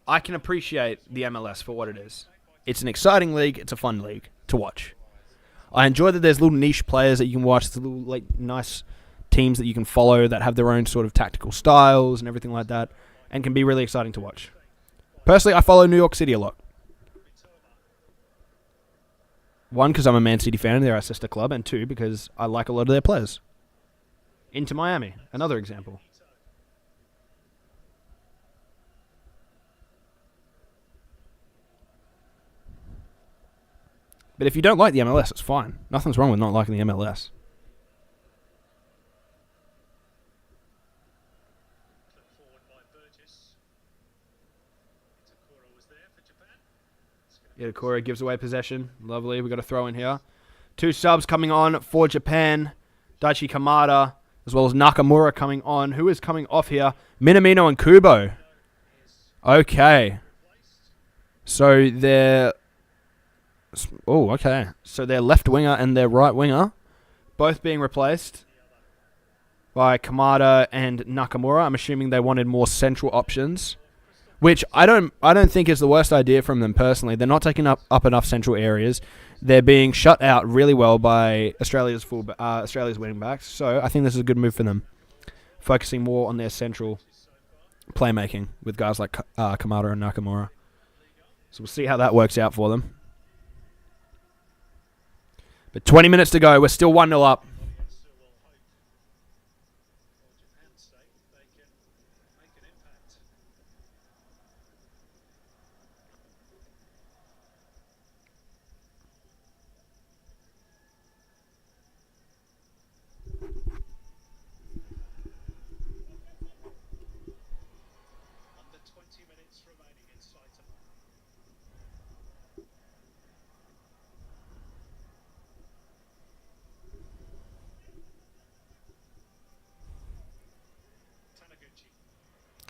I can appreciate the MLS for what it is. It's an exciting league. It's a fun league to watch. I enjoy that there's little niche players that you can watch, the little like nice teams that you can follow that have their own sort of tactical styles and everything like that, and can be really exciting to watch. Personally, I follow New York City a lot. One, because I'm a Man City fan and they're our sister club, and two, because I like a lot of their players. Inter Miami, another example. But if you don't like the MLS, it's fine. Nothing's wrong with not liking the MLS. Itakura gives away possession. Lovely. We've got a throw in here. 2 subs coming on for Japan. Daichi Kamada, as well as Nakamura coming on. Who is coming off here? Minamino and Kubo. Okay. So they're... Oh, okay. So their left winger and their right winger both being replaced by Kamada and Nakamura. I'm assuming they wanted more central options, which I don't think is the worst idea from them personally. They're not taking up enough central areas. They're being shut out really well by Australia's winning backs. So I think this is a good move for them, focusing more on their central playmaking with guys like Kamada and Nakamura. So we'll see how that works out for them. But 20 minutes to go. We're still 1-0 up.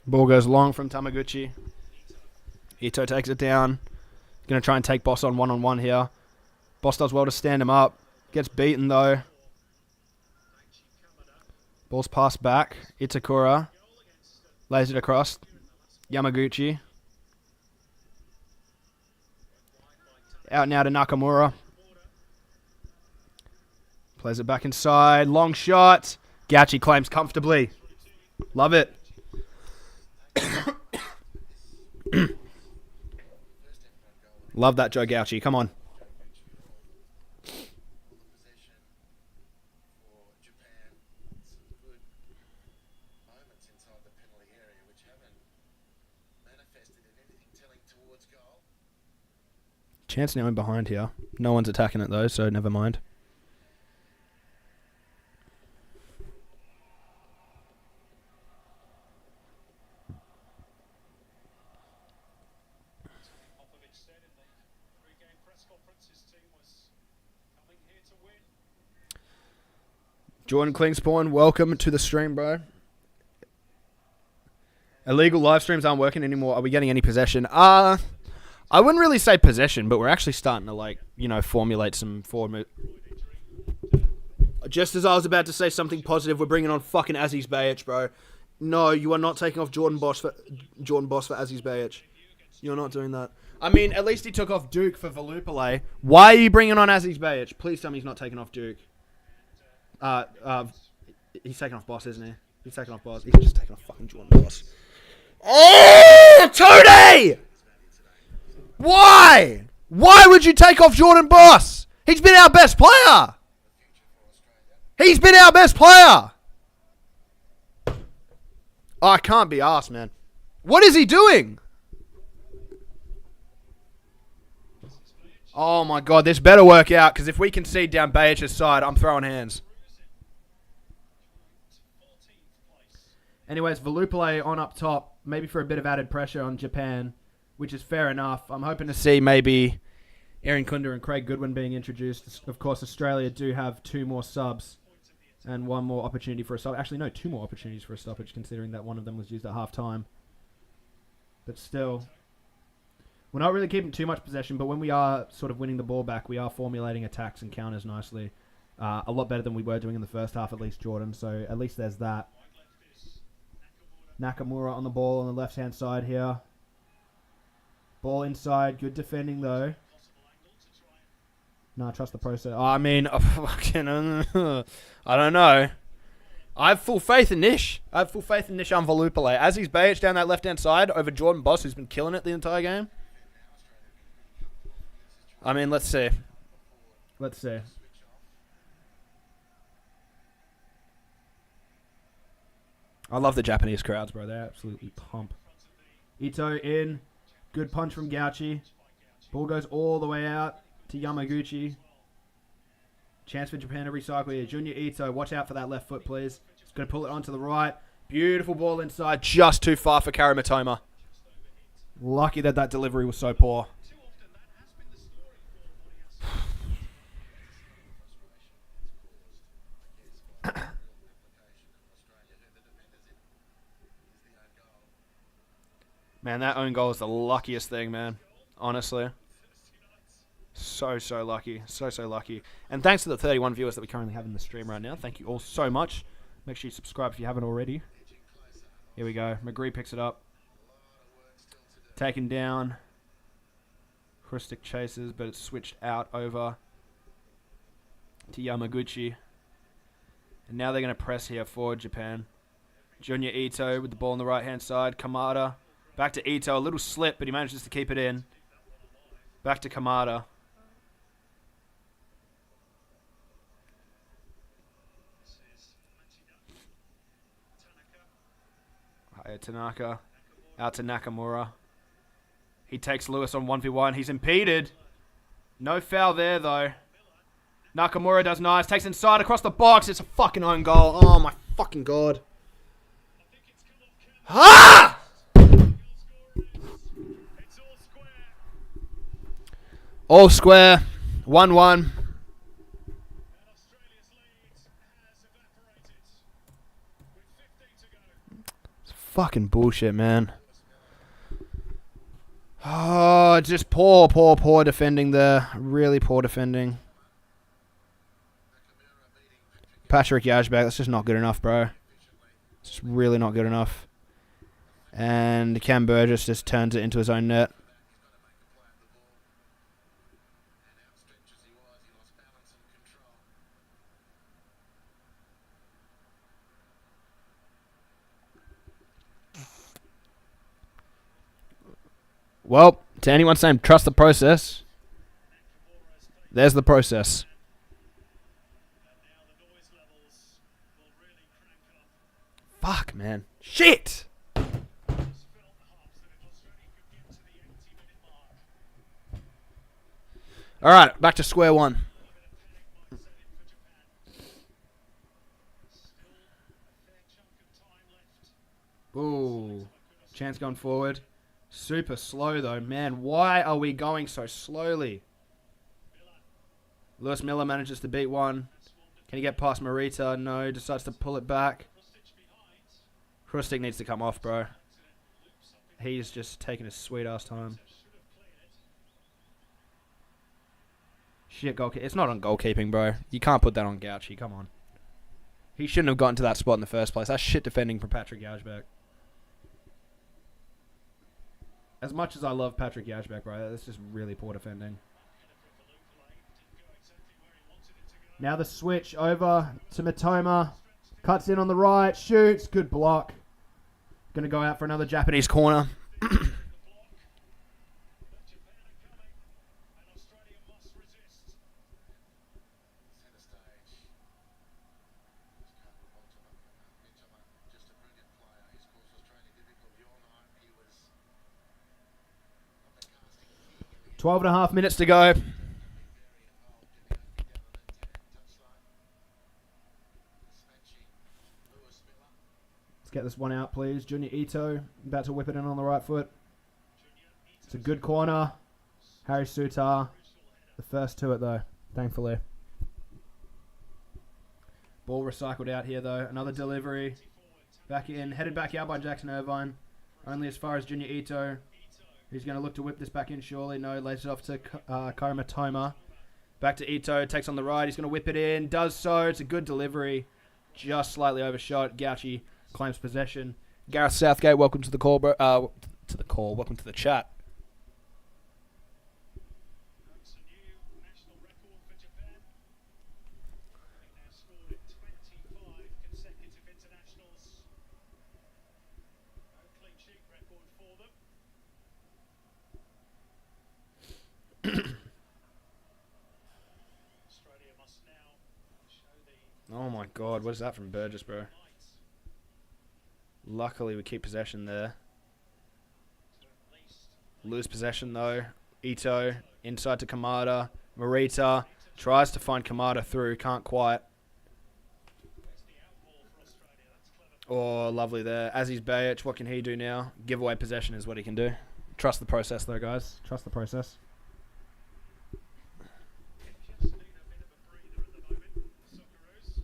Ball goes long from Tamaguchi. Ito takes it down. Going to try and take Boss on one-on-one here. Boss does well to stand him up. Gets beaten though. Ball's passed back. Itakura lays it across. Yamaguchi. Out now to Nakamura. Plays it back inside. Long shot. Gauchi claims comfortably. Love it. Love that, Joe Gauchi. Come on. towards goal. Chance now in behind here. No one's attacking it though, so never mind. Popovich said in the pre-game press conference his team was coming here to win. Jordan Klingspawn, welcome to the stream, bro. Illegal live streams aren't working anymore. Are we getting any possession? I wouldn't really say possession, but we're actually starting to formulate some forward move. Just as I was about to say something positive, we're bringing on fucking Aziz Bayich, bro. No, you are not taking off Jordan Boss for Aziz Bayich. You're not doing that. I mean, at least he took off Duke for Valupale. Why are you bringing on Aziz Bayich? Please tell me he's not taking off Duke. He's taking off Boss, isn't he? He's taking off Boss. He's just taking off fucking Jordan Boss. Oh, Tony! Why? Why would you take off Jordan Boss? He's been our best player. He's been our best player. Oh, I can't be arsed, man. What is he doing? Oh, my God. This better work out, because if we concede down Bayich's side, I'm throwing hands. Anyways, Valupale on up top, maybe for a bit of added pressure on Japan, which is fair enough. I'm hoping to see maybe Aaron Kunda and Craig Goodwin being introduced. Of course, Australia do have 2 more subs and 1 more opportunity for a stop. Actually, no, 2 more opportunities for a stoppage, considering that one of them was used at half-time. But still, we're not really keeping too much possession, but when we are sort of winning the ball back, we are formulating attacks and counters nicely. A lot better than we were doing in the first half, at least, Jordan. So at least there's that. Nakamura on the ball on the left-hand side here. Ball inside. Good defending, though. No, trust the process. Oh, I mean, I don't know. I have full faith in Nish. I have full faith in Nishan Valupale. As he's Bayich down that left-hand side over Jordan Boss, who's been killing it the entire game. I mean, let's see. Let's see. I love the Japanese crowds, bro. They absolutely pump. Ito in. Good punch from Gauchi. Ball goes all the way out to Yamaguchi. Chance for Japan to recycle here. Junior Ito, watch out for that left foot, please. He's going to pull it onto the right. Beautiful ball inside. Just too far for Karamatoma. Lucky that that delivery was so poor. Man, that own goal is the luckiest thing, man. Honestly. So lucky. So lucky. And thanks to the 31 viewers that we currently have in the stream right now. Thank you all so much. Make sure you subscribe if you haven't already. Here we go. McGree picks it up. Taken down. Hristic chases, but it's switched out over to Yamaguchi. And now they're going to press here for Japan. Junior Ito with the ball on the right-hand side. Kamada. Back to Ito. A little slip, but he manages to keep it in. Back to Kamada. Hiya Tanaka. Out to Nakamura. He takes Lewis on 1v1. He's impeded. No foul there, though. Nakamura does nice. Takes inside across the box. It's a fucking own goal. Oh, my fucking God. Ah! All square. 1-1. It's fucking bullshit, man. Oh, just poor defending there. Really poor defending. Patrick Yajbek, that's just not good enough, bro. It's just really not good enough. And Cam Burgess just turns it into his own net. Well, to anyone saying trust the process, there's the process. Fuck, man. Shit! All right, back to square one. Ooh, chance going forward. Super slow though, man. Why are we going so slowly? Lewis Miller manages to beat one. Can he get past Marita? No, decides to pull it back. Krustic needs to come off, bro. He's just taking his sweet ass time. Shit, goalkeeping. It's not on goalkeeping, bro. You can't put that on Gauchi. Come on. He shouldn't have gotten to that spot in the first place. That's shit defending from Patrick Yajbek. As much as I love Patrick Yajbek, bro, that's just really poor defending. Now the switch over to Matoma. Cuts in on the right. Shoots. Good block. Going to go out for another Japanese corner. Twelve and a half minutes to go. Get this one out, please. Junior Ito about to whip it in on the right foot. It's a good corner. Harry Sutar. The first to it, though, thankfully. Ball recycled out here, though. Another delivery. Back in. Headed back out by Jackson Irvine. Only as far as Junior Ito. He's going to look to whip this back in, surely. No, lays it off to Karima Toma. Back to Ito. Takes on the right. He's going to whip it in. Does so. It's a good delivery. Just slightly overshot. Gauchi claims possession. Gareth Southgate, welcome to the call, bro. To the call. Welcome to the chat. That's a new national record for Japan. They've scored 25 consecutive internationals. No clean sheet record for them. Australia must now show the... Oh my god, what is that from Burgess, bro? Luckily, we keep possession there. Lose possession, though. Ito, inside to Kamada. Marita tries to find Kamada through. Can't quite. Oh, lovely there. Aziz Bayic, what can he do now? Give away possession is what he can do. Trust the process, though, guys. Trust the process. Just need a bit of a breather at the moment, the Socceroos.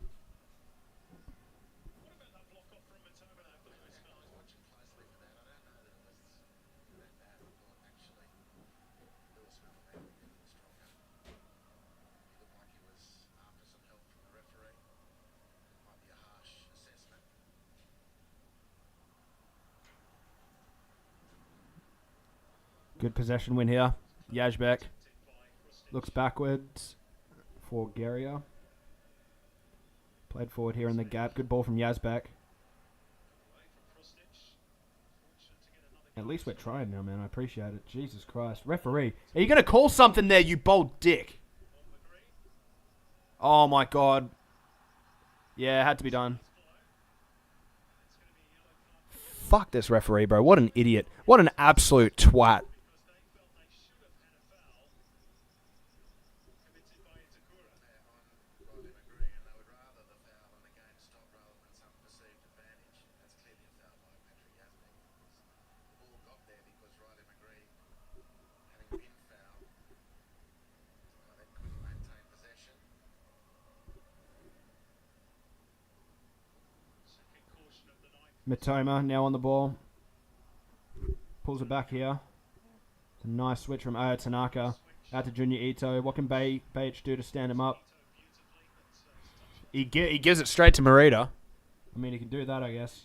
What about that block off from Matoma there for Lewis Miller? Watching closely for that. I don't know that it was that bad. I thought actually Lewis Miller may be a little stronger. He looked like he was after some help from the referee. Might be a harsh assessment. Good possession win here. Yajbek looks backwards for Geria. Played forward here in the gap. Good ball from Yazbek. At least we're trying now, man. I appreciate it. Jesus Christ. Referee. Are you going to call something there, you bold dick? Oh, my God. Yeah, it had to be done. Fuck this referee, bro. What an idiot. What an absolute twat. Matoma now on the ball. Pulls it back here. It's a nice switch from Aya Tanaka. Out to Junior Ito. What can Bayic do to stand him up? He gives it straight to Marita. I mean, he can do that, I guess.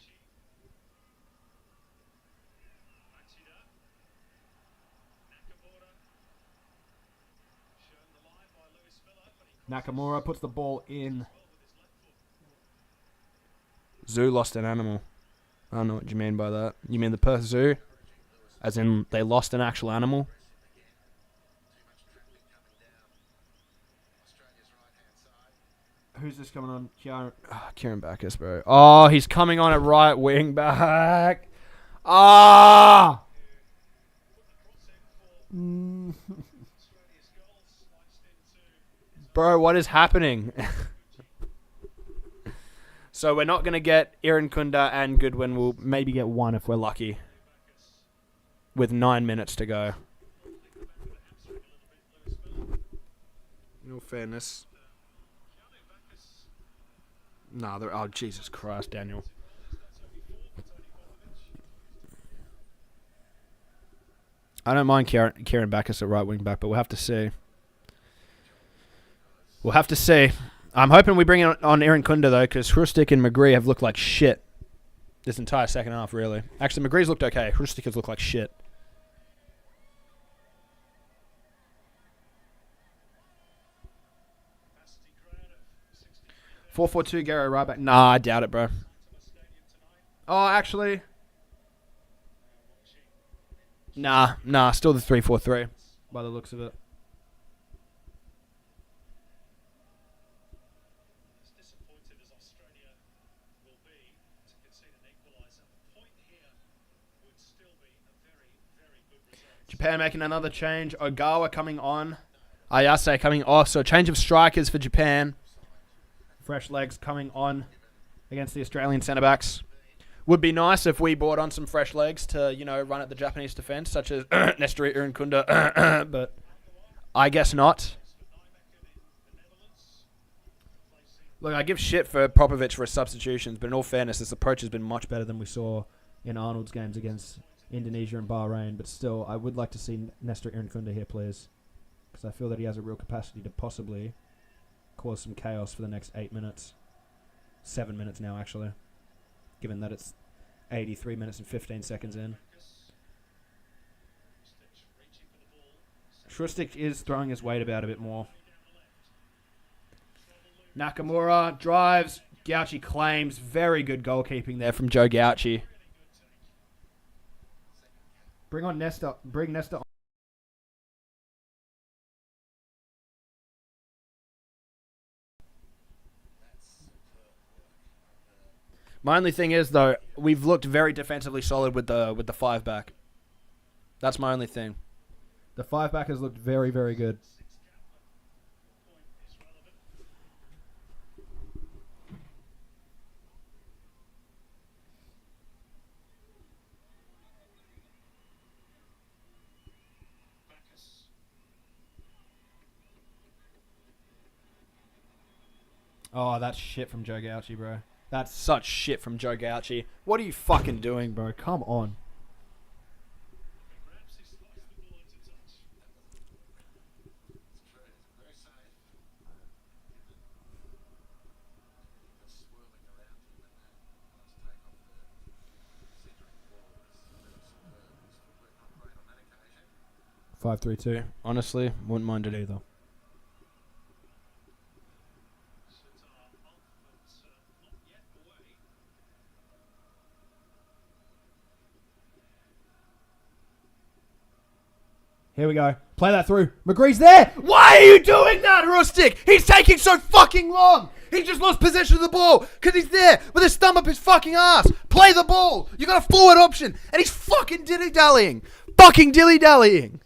Nakamura puts the ball in. Zoo lost an animal. I don't know what you mean by that. You mean the Perth Zoo? As in, they lost an actual animal? Who's this coming on? Kieran Backus, bro. Oh, he's coming on at right wing back. Ah! Bro, what is happening? So we're not going to get Irankunda and Goodwin. We'll maybe get one if we're lucky. With 9 minutes to go. In all fairness. Nah, they're... Oh, Jesus Christ, Daniel. I don't mind Kieran Backus at right wing back, but we'll have to see. We'll have to see. I'm hoping we bring on Irankunda, though, because Hrustic and McGree have looked like shit this entire second half, really. Actually, McGree's looked okay. Hrustic has looked like shit. 4-4-2, Gary right back. Nah, I doubt it, bro. Oh, actually. Nah, still the 3-4-3 by the looks of it. As disappointed as Australia will be to concede an equaliser, the point here would still be a very, very good result. Japan making another change. Ogawa coming on. Ayase coming off. So change of strikers for Japan. Fresh legs coming on against the Australian centre-backs. Would be nice if we brought on some fresh legs to, you know, run at the Japanese defence, such as Nestor Irankunda, but I guess not. Look, I give shit for Popovic for his substitutions, but in all fairness, this approach has been much better than we saw in Arnold's games against Indonesia and Bahrain, but still, I would like to see Nestor Irankunda here, please, because I feel that he has a real capacity to possibly cause some chaos for the next 8 minutes. 7 minutes now, actually. Given that it's 83 minutes and 15 seconds in. Hrustic is throwing his weight about a bit more. Nakamura drives. Gauchi claims. Very good goalkeeping there from Joe Gauchi. Bring on Nesta. Bring Nesta on. My only thing is, though, we've looked very defensively solid with the 5-back. That's my only thing. The 5-back has looked very, very good. Oh, that's shit from Joe Gauchi, bro. That's such shit from Joe Gauchi. What are you fucking doing, bro? Come on. Five, 3-2. Honestly, wouldn't mind it either. Here we go. Play that through. McGree's there. Why are you doing that, Hrustic? He's taking so fucking long. He just lost possession of the ball because he's there with his thumb up his fucking ass. Play the ball. You got a forward option. And he's fucking dilly-dallying. Fucking dilly-dallying.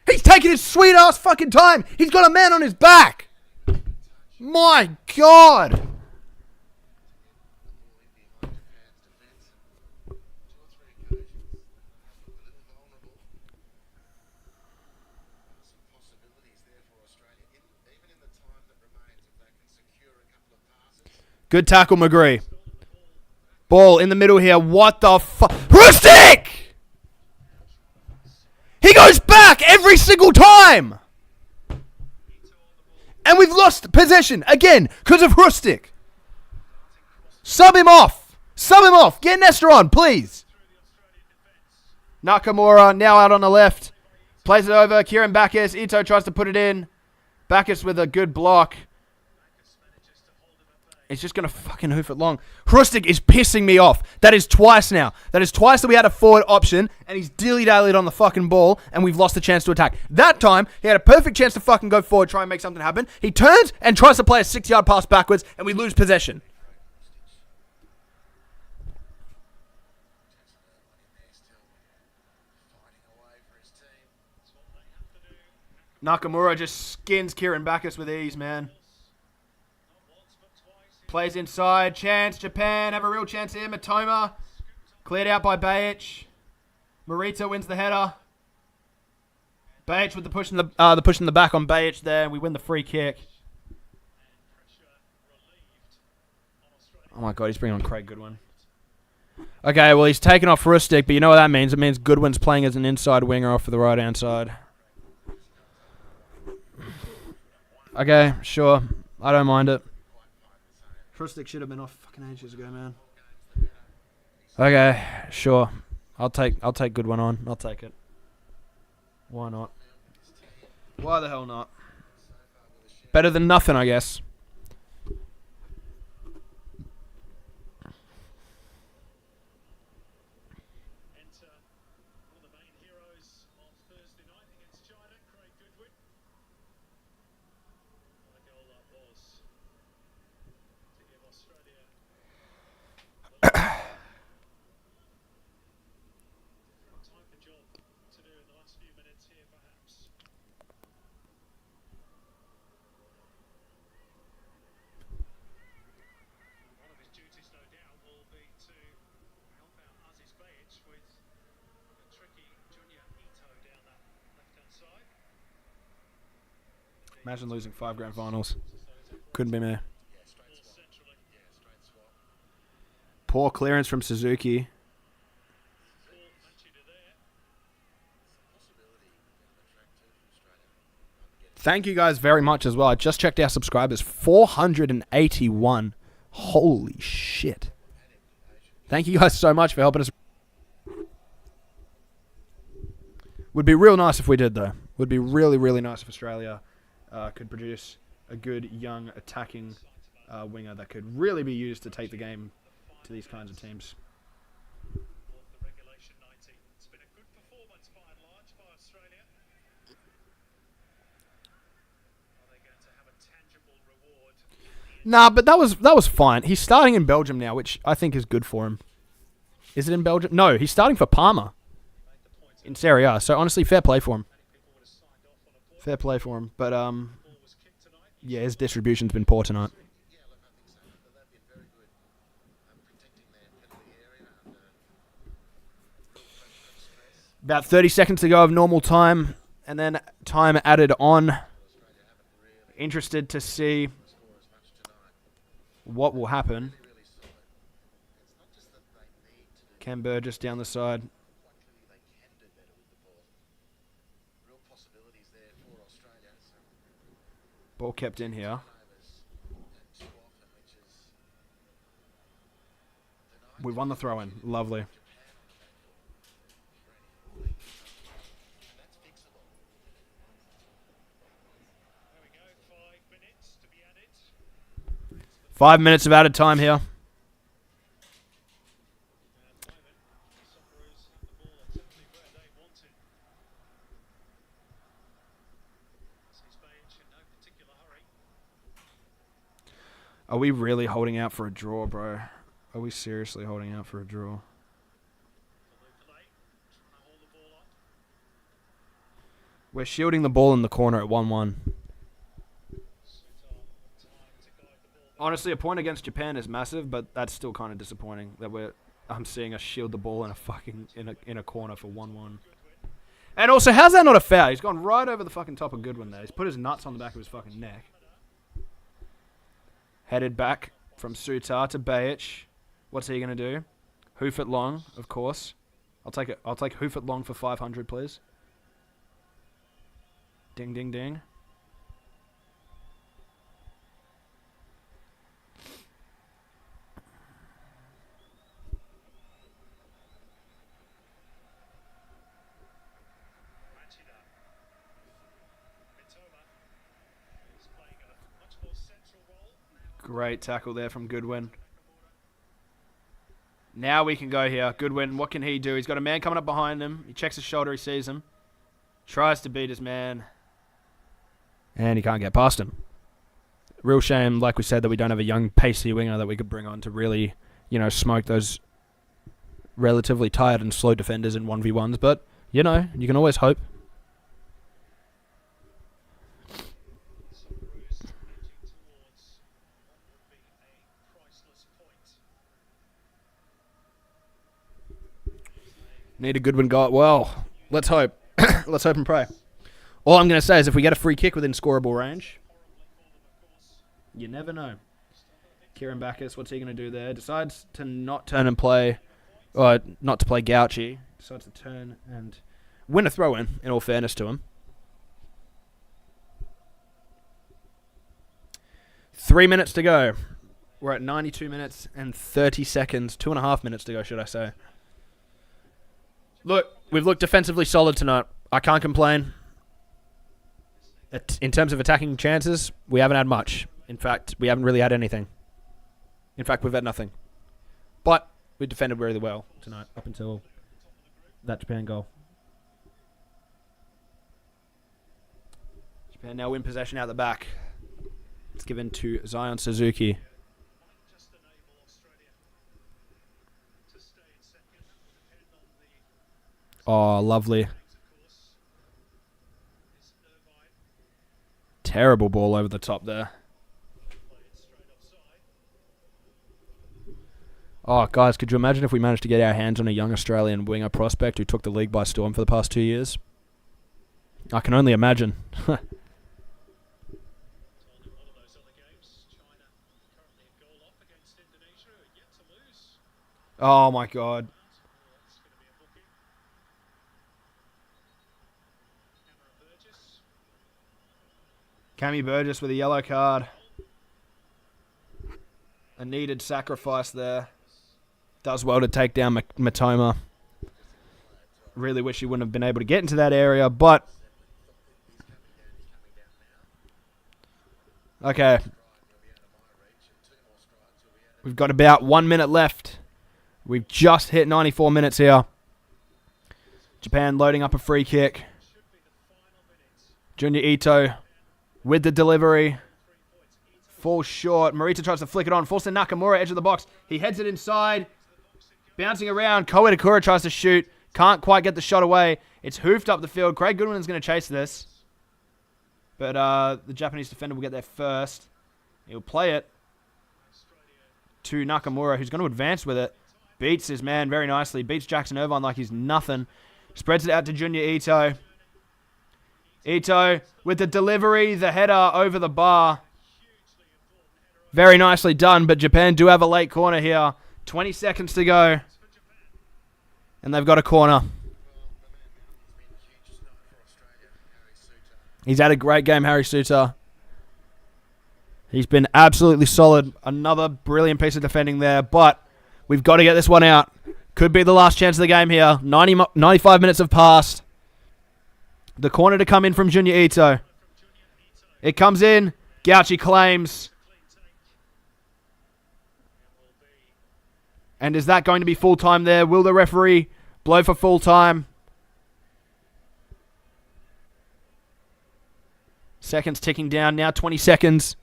He's taking his sweet ass fucking time. He's got a man on his back. My God. Good tackle, McGree. Ball in the middle here. What the fuck? Hrustic! He goes back every single time! And we've lost possession again because of Hrustic. Sub him off. Sub him off. Get Nestor on, please. Nakamura now out on the left. Plays it over. Kieran Backus. Ito tries to put it in. Backus with a good block. He's just going to fucking hoof it long. Hrustic is pissing me off. That is twice now. That is twice that we had a forward option, and he's dilly-dallied on the fucking ball, and we've lost the chance to attack. That time, he had a perfect chance to fucking go forward, try and make something happen. He turns and tries to play a 6-yard pass backwards, and we lose possession. Nakamura just skins Kieran Backus with ease, man. Plays inside. Chance. Japan have a real chance here. Matoma. Cleared out by Bajic. Morita wins the header. Bajic with the push in the back on Bajic there. We win the free kick. Oh my god, he's bringing on Craig Goodwin. Okay, well he's taken off Rustic, but you know what that means? It means Goodwin's playing as an inside winger off of the right hand side. Okay, sure. I don't mind it. Rustic should have been off fucking ages ago, man. Okay, sure. I'll take Goodwin on. I'll take it. Why not? Why the hell not? Better than nothing, I guess. Enter one of the main heroes of Thursday night against China, Craig Goodwin. What a goal that was to give Australia a time for job to do in the last few minutes here, perhaps. One of his duties, no doubt, will be to help out Aziz Bajic with the tricky Junior Ito down that left-hand side. Imagine losing 5 grand finals. Couldn't be me. Yeah, straight Ball swap. centrally. Yeah, straight swap. Poor clearance from Suzuki. Paul Machida there. Possibility of a track to Australia. Thank you guys very much as well. I just checked our subscribers. 481. Holy shit. Thank you guys so much for helping us. Would be real nice if we did, though. Would be really, really nice if Australia could produce a good, young, attacking winger that could really be used to take the game to these kinds of teams. Of the regulation 90. It's been a good performance by and large by Australia. Are they going to have a tangible reward? Nah, but that was fine. He's starting in Belgium now, which I think is good for him. Is it in Belgium? No, he's starting for Parma in Serie A. So honestly, fair play for him. People would have signed off on a ball. Fair play for him. But Ball was kicked tonight. yeah, his distribution's been poor tonight. Yeah, look, I think so. But they've been very good protecting their penalty area under pressure and stress. About 30 seconds to go of normal time, and then time added on. Australia haven't really Interested to see scored as much tonight. what will happen. Really solid. It's not just that they need to do Cam Burgess down the side. quite clearly they can do better with the ball. Real possibilities there for Australia. Some Ball kept in here. turnovers and too often, which is denied We won the throw-in. Lovely. Japan on the back foot. Ready. And that's fixable. There we go. 5 minutes to be added. 5 minutes of added time here. At the moment, the Socceroos have the ball exactly where they wanted. Aziz Bajic in no particular hurry. Are we really holding out for a draw, bro? Are we seriously holding out for a draw? The play, trying to hold the ball up. We're shielding the ball in the corner at 1-1. Sutar on time to guide the ball. Honestly, a point against Japan is massive, but that's still kind of disappointing that I'm seeing us shield the ball in a fucking in a corner for 1-1. And also, how's that not a foul? He's gone right over the fucking top of Goodwin there. He's put his nuts on the back of his fucking neck. Headed back from Sutar to Bajic. What's he gonna do? Hoof it long, of course. I'll take it. I'll take hoof it long for 500, please. Ding, ding, ding. Machida. Mitoma is playing a much more central role now. Great tackle there from Goodwin. Now we can go here. Goodwin, what can he do? He's got a man coming up behind him. He checks his shoulder. He sees him. Tries to beat his man. And he can't get past him. Real shame, like we said, that we don't have a young, pacey winger that we could bring on to really, smoke those relatively tired and slow defenders in 1v1s. But, you can always hope. Need a good one, go. Well, let's hope. Let's hope and pray. All I'm going to say is if we get a free kick within scoreable range, you never know. Kieran Backus, what's he going to do there? Decides to not turn and play, or not to play Gauchi. Decides to turn and win a throw-in all fairness to him. 3 minutes to go. We're at 92 minutes and 30 seconds. 2.5 minutes to go, should I say. Look, we've looked defensively solid tonight. I can't complain. In terms of attacking chances, we haven't had much. In fact, we haven't really had anything. In fact, we've had nothing. But we defended really well tonight, up until that Japan goal. Japan now win possession out the back. It's given to Zion Suzuki. Just enable Australia to stay in second. That will depend on the Oh, lovely. things, of course. It's Irvine Terrible ball over the top there. played straight offside. Oh, guys, could you imagine if we managed to get our hands on a young Australian winger prospect who took the league by storm for the past 2 years? I can only imagine. Told you one of those other games. China currently a goal off against Indonesia, who are yet to lose. Oh, my God. It's going to be a booking. Cameron Burgess. Cammy Burgess with a yellow card. A needed sacrifice there. Does well to take down Matoma. Really wish he wouldn't have been able to get into that area, but... Okay. We've got about 1 minute left. We've just hit 94 minutes here. Japan loading up a free kick. Junior Ito with the delivery. Falls short. Morita tries to flick it on. Falls to Nakamura, edge of the box. He heads it inside. Bouncing around. Ko Itakura tries to shoot. Can't quite get the shot away. It's hoofed up the field. Craig Goodwin's going to chase this. But the Japanese defender will get there first. He'll play it to Nakamura, who's going to advance with it. Beats his man very nicely. Beats Jackson Irvine like he's nothing. Spreads it out to Junior Ito. Ito with the delivery. The header over the bar. Very nicely done, but Japan do have a late corner here. 20 seconds to go. And they've got a corner. He's had a great game, Harry Suter. He's been absolutely solid. Another brilliant piece of defending there, but we've got to get this one out. Could be the last chance of the game here. 95 minutes have passed. The corner to come in from Junior Ito. It comes in. Gauchi claims. And is that going to be full time there? Will the referee blow for full time? Seconds ticking down now, 20 seconds.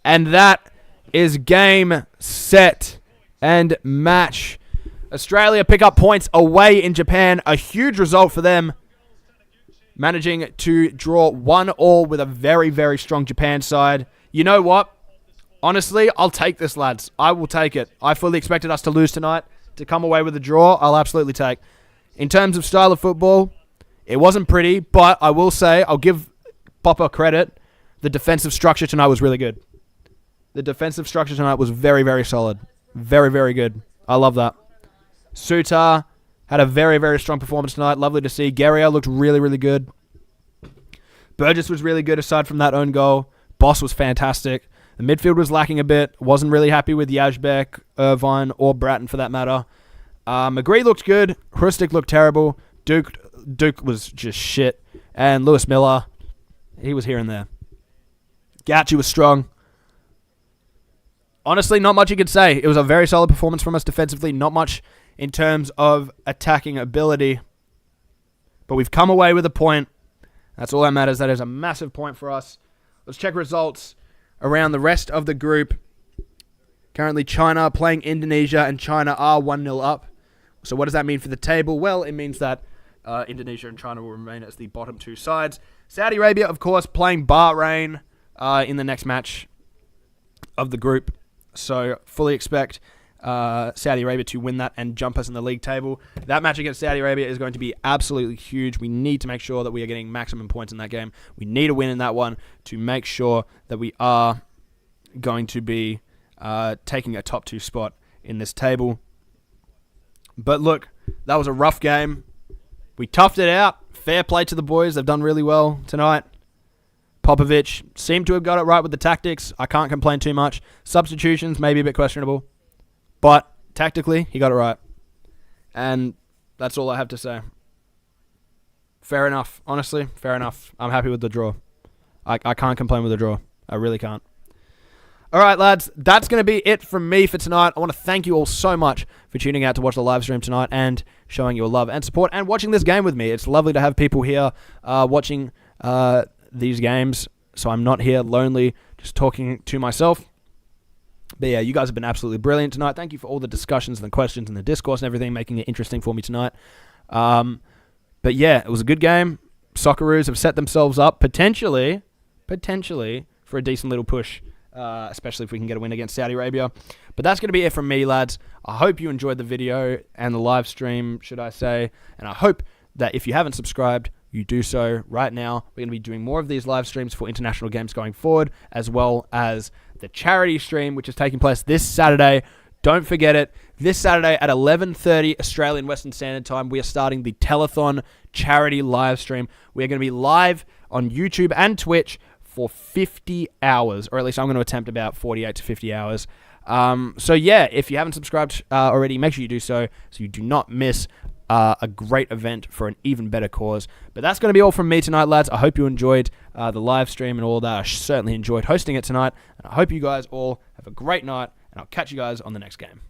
And that is game, set, and match. Australia pick up points away in Japan. A huge result for them. Managing to draw 1-1 with a very, very strong Japan side. You know what? Honestly, I'll take this, lads. I will take it. I fully expected us to lose tonight. To come away with a draw, I'll absolutely take. In terms of style of football, it wasn't pretty, but I will say, I'll give Popper credit. The defensive structure tonight was really good. The defensive structure tonight was very, very solid. Very, very good. I love that. Suter had a very, very strong performance tonight. Lovely to see. Guerrier looked really, really good. Burgess was really good aside from that own goal. Boss was fantastic. The midfield was lacking a bit. Wasn't really happy with Yazbek, Irvine, or Bratton for that matter. McGree looked good. Hrustic looked terrible. Duke was just shit. And Lewis Miller, he was here and there. Gauchi was strong. Honestly, not much you could say. It was a very solid performance from us defensively. Not much in terms of attacking ability. But we've come away with a point. That's all that matters. That is a massive point for us. Let's check results around the rest of the group. Currently, China playing Indonesia, and China are 1-0 up. So what does that mean for the table? Well, it means that Indonesia and China will remain as the bottom two sides. Saudi Arabia, of course, playing Bahrain in the next match of the group. So fully expect Saudi Arabia to win that and jump us in the league table. That match against Saudi Arabia is going to be absolutely huge. We need to make sure that we are getting maximum points in that game. We need a win in that one to make sure that we are going to be taking a top 2 spot in this table. But look, that was a rough game. We toughed it out. Fair play to the boys. They've done really well tonight. Popovic seemed to have got it right with the tactics. I can't complain too much. Substitutions, maybe a bit questionable. But tactically, he got it right. And that's all I have to say. Fair enough. Honestly, fair enough. I'm happy with the draw. I can't complain with the draw. I really can't. All right, lads. That's going to be it from me for tonight. I want to thank you all so much for tuning out to watch the live stream tonight and showing your love and support and watching this game with me. It's lovely to have people here watching these games, so I'm not here lonely just talking to myself. But yeah, you guys have been absolutely brilliant tonight. Thank you for all the discussions and the questions and the discourse and everything, making it interesting for me tonight. But yeah, it was a good game. Socceroos have set themselves up potentially for a decent little push, especially if we can get a win against Saudi Arabia. But that's going to be it from me, lads. I hope you enjoyed the video and the live stream, should I say. And I hope that if you haven't subscribed, you do so right now. We're going to be doing more of these live streams for international games going forward, as well as the charity stream, which is taking place this Saturday. Don't forget it. This Saturday at 11:30 Australian Western Standard Time, we are starting the Telethon charity live stream. We are going to be live on YouTube and Twitch for 50 hours, or at least I'm going to attempt about 48 to 50 hours. So yeah, if you haven't subscribed already, make sure you do so you do not miss a great event for an even better cause. But that's going to be all from me tonight, lads. I hope you enjoyed the live stream and all that. I certainly enjoyed hosting it tonight. And I hope you guys all have a great night, and I'll catch you guys on the next game.